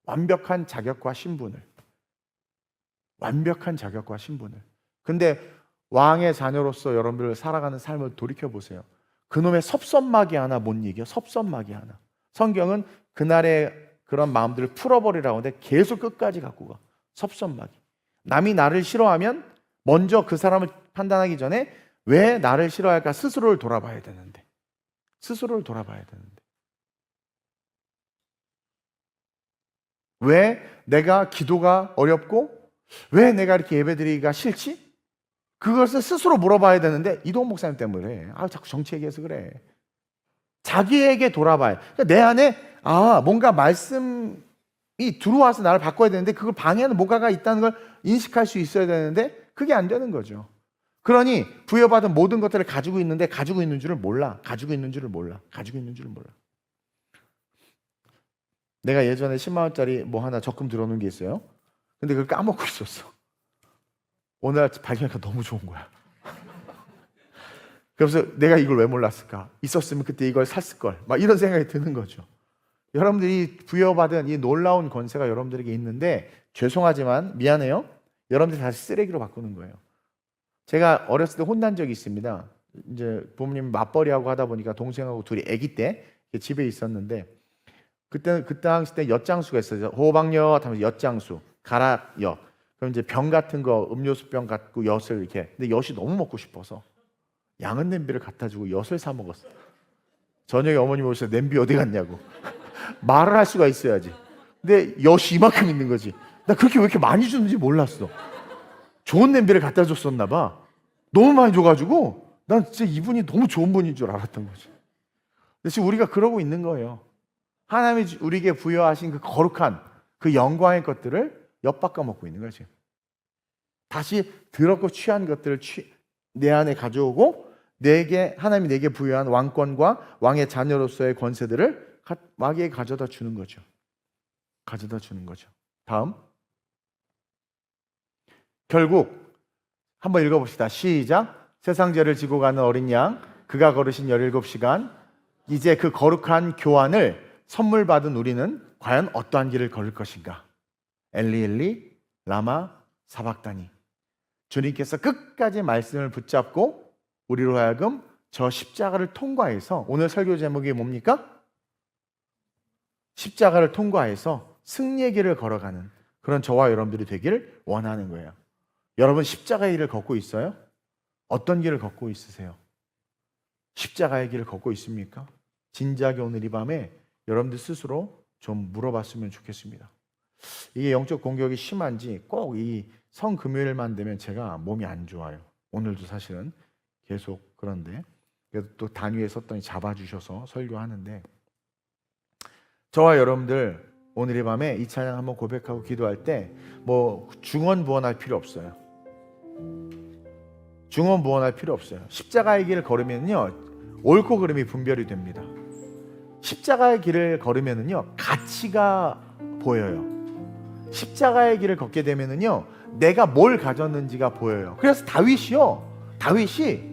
완벽한 자격과 신분을. 완벽한 자격과 신분을. 근데 왕의 자녀로서 여러분들 살아가는 삶을 돌이켜보세요. 그놈의 섭섭마귀 하나 못 이겨. 섭섭마귀 하나. 성경은 그날의 그런 마음들을 풀어버리라고 하는데 계속 끝까지 갖고 가. 섭섭마귀. 남이 나를 싫어하면 먼저 그 사람을 판단하기 전에 왜 나를 싫어할까 스스로를 돌아봐야 되는데. 스스로를 돌아봐야 되는데. 왜 내가 기도가 어렵고 왜 내가 이렇게 예배드리기가 싫지? 그것을 스스로 물어봐야 되는데 이동훈 목사님 때문에 자꾸 정치 얘기해서 그래. 자기에게 돌아봐요. 그러니까 내 안에 뭔가 말씀이 들어와서 나를 바꿔야 되는데 그걸 방해하는 뭔가가 있다는 걸 인식할 수 있어야 되는데 그게 안 되는 거죠. 그러니 부여받은 모든 것들을 가지고 있는데 가지고 있는 줄을 몰라. 가지고 있는 줄을 몰라. 가지고 있는 줄을 몰라. 내가 예전에 10만 원짜리 뭐 하나 적금 들어놓은 게 있어요. 근데 그걸 까먹고 있었어. 오늘 발견하니까 너무 좋은 거야. 그래서 내가 이걸 왜 몰랐을까? 있었으면 그때 이걸 샀을 걸. 막 이런 생각이 드는 거죠. 여러분들이 부여받은 이 놀라운 권세가 여러분들에게 있는데 죄송하지만 미안해요. 여러분들이 다시 쓰레기로 바꾸는 거예요. 제가 어렸을 때 혼난 적이 있습니다. 이제 부모님 맞벌이하고 하다 보니까 동생하고 둘이 아기 때 집에 있었는데 그 당시 때 엿장수가 있어요. 호박엿 하면서 엿장수, 가락엿. 그럼 이제 병 같은 거 음료수병 갖고 엿을 이렇게. 근데 엿이 너무 먹고 싶어서 양은 냄비를 갖다 주고 엿을 사 먹었어. 저녁에 어머님 오셔서 냄비 어디 갔냐고. 말을 할 수가 있어야지. 근데 엿이 이만큼 있는 거지. 나 그렇게 왜 이렇게 많이 주는지 몰랐어. 좋은 냄비를 갖다 줬었나 봐. 너무 많이 줘가지고 난 진짜 이분이 너무 좋은 분인 줄 알았던 거지. 근데 지금 우리가 그러고 있는 거예요. 하나님이 우리에게 부여하신 그 거룩한 그 영광의 것들을 엿바꿔 먹고 있는 거지. 다시 더럽고 취한 것들을 내 안에 가져오고 하나님이 내게 부여한 왕권과 왕의 자녀로서의 권세들을 마귀에게 가져다 주는 거죠. 가져다 주는 거죠. 다음. 결국 한번 읽어봅시다. 시작. 세상 죄를 지고 가는 어린 양, 그가 걸으신 17시간, 이제 그 거룩한 교환을 선물 받은 우리는 과연 어떠한 길을 걸을 것인가? 엘리 엘리 라마 사박다니. 주님께서 끝까지 말씀을 붙잡고 우리로 하여금 저 십자가를 통과해서, 오늘 설교 제목이 뭡니까? 십자가를 통과해서 승리의 길을 걸어가는 그런 저와 여러분들이 되기를 원하는 거예요. 여러분 십자가의 길을 걷고 있어요? 어떤 길을 걷고 있으세요? 십자가의 길을 걷고 있습니까? 진지하게 오늘 이 밤에 여러분들 스스로 좀 물어봤으면 좋겠습니다. 이게 영적 공격이 심한지 꼭 이 성금요일만 되면 제가 몸이 안 좋아요. 오늘도 사실은 계속 그런데 그래도 또 단위에 섰더니 잡아주셔서 설교하는데, 저와 여러분들 오늘 이 밤에 이 찬양 한번 고백하고 기도할 때 뭐 중언부언할 필요 없어요. 중언부언할 필요 없어요. 십자가의 길을 걸으면요 옳고 그름이 분별이 됩니다. 십자가의 길을 걸으면은요 가치가 보여요. 십자가의 길을 걷게 되면은요 내가 뭘 가졌는지가 보여요. 그래서 다윗이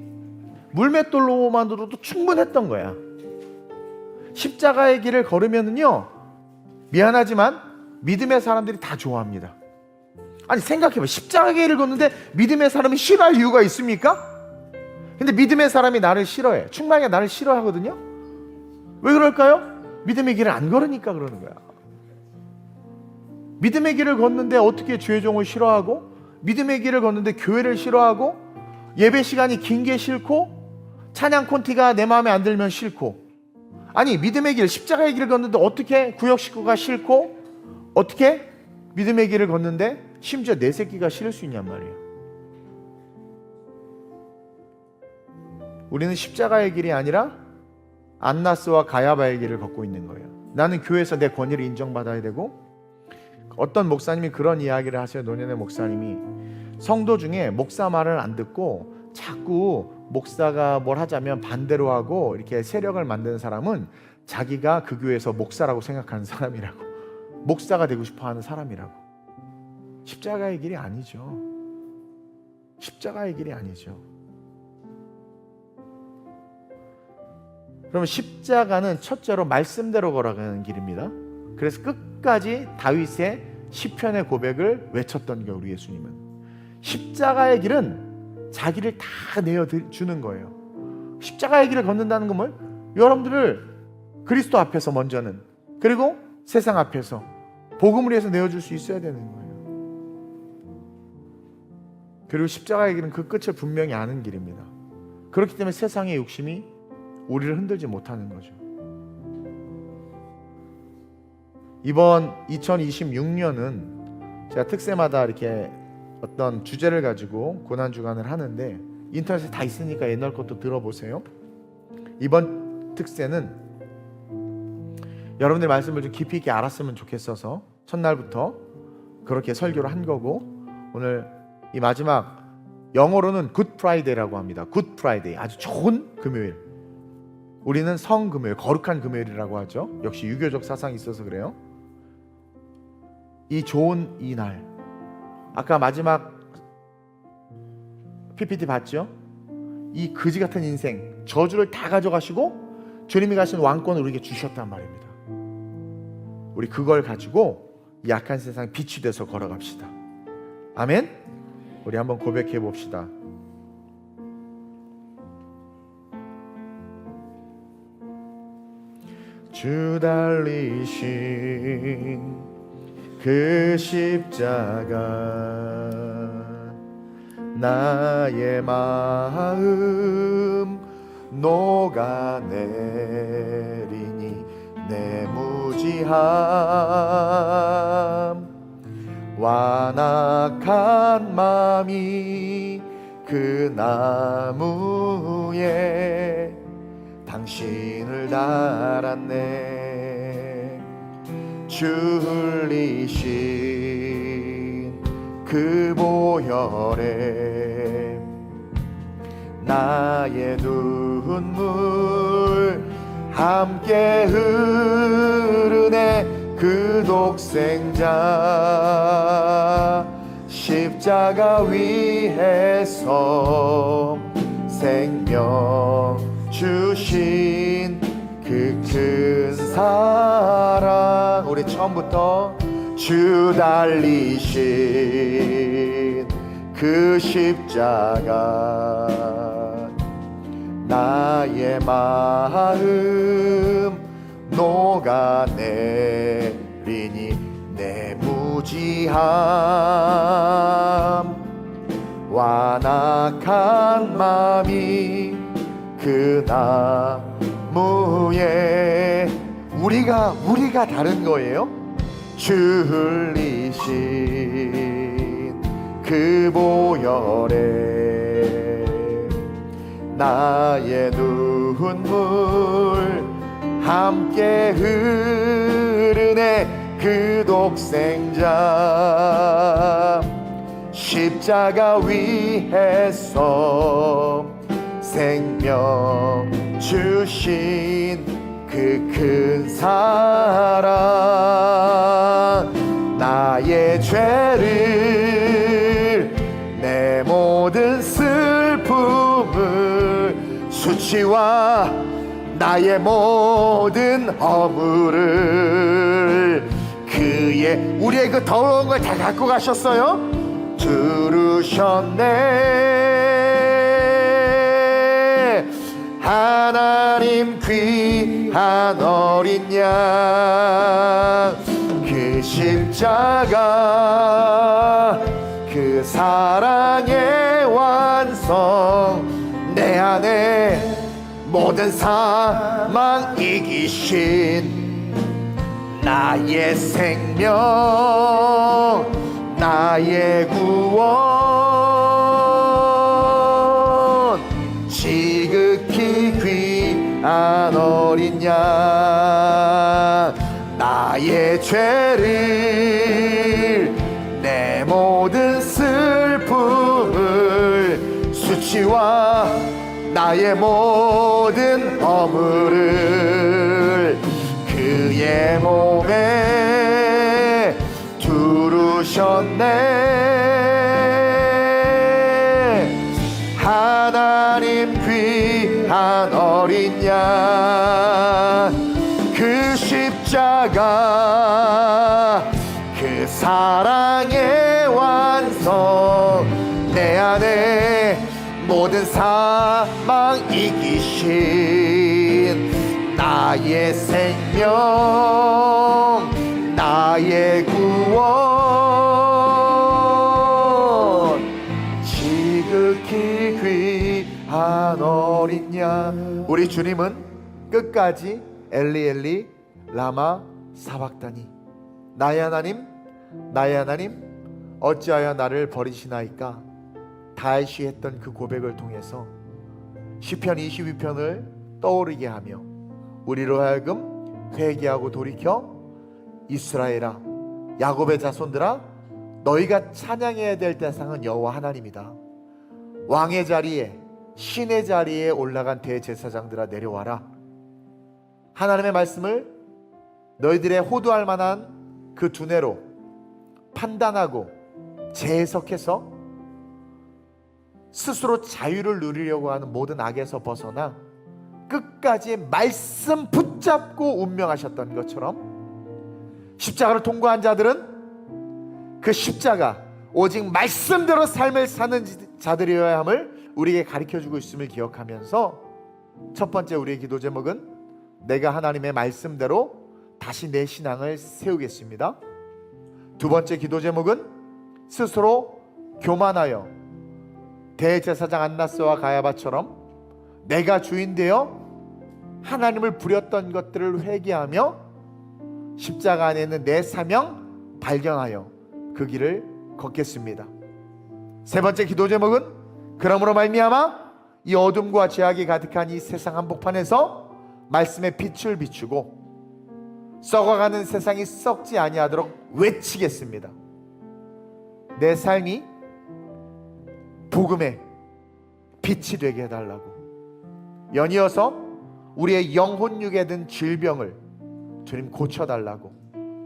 물맷돌로만으로도 충분했던 거야. 십자가의 길을 걸으면은요 미안하지만 믿음의 사람들이 다 좋아합니다. 아니 생각해봐. 십자가의 길을 걷는데 믿음의 사람이 싫어할 이유가 있습니까? 근데 믿음의 사람이 나를 싫어해. 충만이가 나를 싫어하거든요. 왜 그럴까요? 믿음의 길을 안 걸으니까 그러는 거야. 믿음의 길을 걷는데 어떻게 주의 종을 싫어하고, 믿음의 길을 걷는데 교회를 싫어하고, 예배 시간이 긴 게 싫고, 찬양 콘티가 내 마음에 안 들면 싫고, 아니 믿음의 길, 십자가의 길을 걷는데 어떻게 구역 식구가 싫고, 어떻게 믿음의 길을 걷는데 심지어 내 새끼가 싫을 수 있냔 말이에요. 우리는 십자가의 길이 아니라 안나스와 가야바의 길을 걷고 있는 거예요. 나는 교회에서 내 권위를 인정받아야 되고, 어떤 목사님이 그런 이야기를 하세요. 노년의 목사님이 성도 중에 목사 말을 안 듣고 자꾸 목사가 뭘 하자면 반대로 하고 이렇게 세력을 만드는 사람은 자기가 그 교회에서 목사라고 생각하는 사람이라고, 목사가 되고 싶어하는 사람이라고. 십자가의 길이 아니죠. 십자가의 길이 아니죠. 그러면 십자가는 첫째로 말씀대로 걸어가는 길입니다. 그래서 끝까지 다윗의 시편의 고백을 외쳤던 게 우리 예수님은, 십자가의 길은 자기를 다 내어주는 거예요. 십자가의 길을 걷는다는 건 뭐예요? 여러분들을 그리스도 앞에서 먼저는, 그리고 세상 앞에서 복음을 위해서 내어줄 수 있어야 되는 거예요. 그리고 십자가의 길은 그 끝을 분명히 아는 길입니다. 그렇기 때문에 세상의 욕심이 우리를 흔들지 못하는 거죠. 이번 2026년은 제가 특세마다 이렇게 어떤 주제를 가지고 고난주간을 하는데, 인터넷에 다 있으니까 옛날 것도 들어보세요. 이번 특세는 여러분들 말씀을 좀 깊이 있게 알았으면 좋겠어서 첫날부터 그렇게 설교를 한 거고, 오늘 이 마지막 영어로는 굿 프라이데이라고 합니다. 굿 프라이데이, 아주 좋은 금요일. 우리는 성금요일, 거룩한 금요일이라고 하죠. 역시 유교적 사상이 있어서 그래요. 이 좋은 이 날, 아까 마지막 PPT 봤죠? 이 그지 같은 인생, 저주를 다 가져가시고 주님이 가신 왕권을 우리에게 주셨단 말입니다. 우리 그걸 가지고 이 약한 세상에 빛이 돼서 걸어갑시다. 아멘. 우리 한번 고백해 봅시다. 주 달리신 그 십자가 나의 마음 녹아내리니 내 무지함 완악한 마음이 그 나무에 당신을 달았네. 주 흘리신 그 보혈에 나의 눈물 함께 흐르네. 그 독생자 십자가 위에서 생명 주신 그 큰 사랑. 우리 처음부터 주 달리신 그 십자가 나의 마음 녹아내리니 내 무지함 완악한 마음이 그 나무에 우리가 다른 거예요. 주 흘리신 그 보혈에 나의 눈물 함께 흐르네. 그 독생자 십자가 위에서 생명 주신 그 큰 사랑. 나의 죄를 내 모든 슬픔을 수치와 나의 모든 허물을 우리의 그 더러운 걸 다 갖고 가셨어요. 두르셨네. 하나님 귀한 어린 양 그 십자가 그 사랑의 완성 내 안에 모든 사망 이기신 나의 생명 나의 구원 지극히 귀한 어린 양 나의 죄를 내 모든 슬픔을 수치와 나의 모든 허물을 그의 몸에 두르셨네. 하나님 귀한 어린 양 그 십자가 그 사랑의 완성 내 안에 모든 사망 이기신 나의 생명 나의 구원 지극히 귀한 어린 양. 우리 주님은 끝까지 엘리 엘리 라마 사박다니 나의 하나님 어찌하여 나를 버리시나이까 다윗이 했던 그 고백을 통해서 시편 22편을 떠오르게 하며 우리로 하여금 회개하고 돌이켜 이스라엘아 야곱의 자손들아 너희가 찬양해야 될 대상은 여호와 하나님이다. 왕의 자리에, 신의 자리에 올라간 대제사장들아 내려와라. 하나님의 말씀을 너희들의 호도할 만한 그 두뇌로 판단하고 재해석해서 스스로 자유를 누리려고 하는 모든 악에서 벗어나 끝까지 말씀 붙잡고 운명하셨던 것처럼 십자가를 통과한 자들은 그 십자가, 오직 말씀대로 삶을 사는 자들이어야 함을 우리에게 가르쳐주고 있음을 기억하면서 첫 번째 우리의 기도 제목은 내가 하나님의 말씀대로 다시 내 신앙을 세우겠습니다. 두 번째 기도 제목은 스스로 교만하여 대제사장 안나스와 가야바처럼 내가 주인 되어 하나님을 부렸던 것들을 회개하며 십자가 안에 있는 내 사명 발견하여 그 길을 걷겠습니다. 세 번째 기도 제목은 그러므로 말미암아 이 어둠과 죄악이 가득한 이 세상 한복판에서 말씀의 빛을 비추고 썩어가는 세상이 썩지 아니하도록 외치겠습니다. 내 삶이 복음의 빛이 되게 해달라고, 연이어서 우리의 영혼육에 든 질병을 주님 고쳐달라고,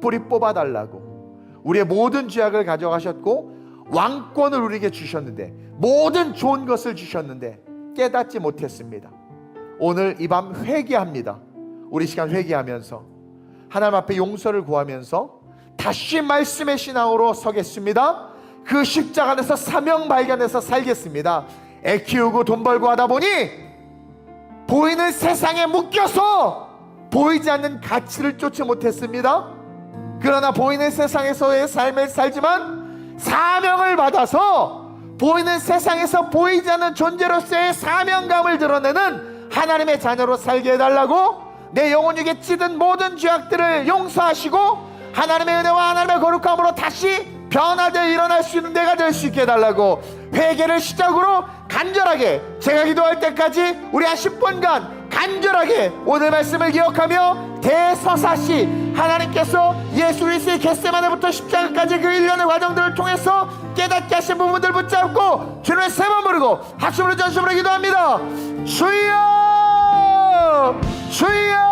뿌리 뽑아달라고, 우리의 모든 죄악을 가져가셨고 왕권을 우리에게 주셨는데, 모든 좋은 것을 주셨는데 깨닫지 못했습니다. 오늘 이 밤 회개합니다. 우리 시간 회개하면서 하나님 앞에 용서를 구하면서 다시 말씀의 신앙으로 서겠습니다. 그 십자가 안에서 사명 발견해서 살겠습니다. 애 키우고 돈 벌고 하다 보니 보이는 세상에 묶여서 보이지 않는 가치를 쫓지 못했습니다. 그러나 보이는 세상에서의 삶을 살지만 사명을 받아서 보이는 세상에서 보이지 않는 존재로서의 사명감을 드러내는 하나님의 자녀로 살게 해달라고, 내 영혼에게 찌든 모든 죄악들을 용서하시고 하나님의 은혜와 하나님의 거룩함으로 다시 변화되어 일어날 수 있는 내가 될 수 있게 해달라고, 회개를 시작으로 간절하게 제가 기도할 때까지 우리 한 10분간 간절하게 오늘 말씀을 기억하며 대서사시 하나님께서 예수 그리스도의 겟세마네부터 십자가까지 그 일련의 과정들을 통해서 깨닫게 하신 부분들 붙잡고 주님의 세 번 부르고 합심으로 전심으로 기도합니다. 주여, 주여.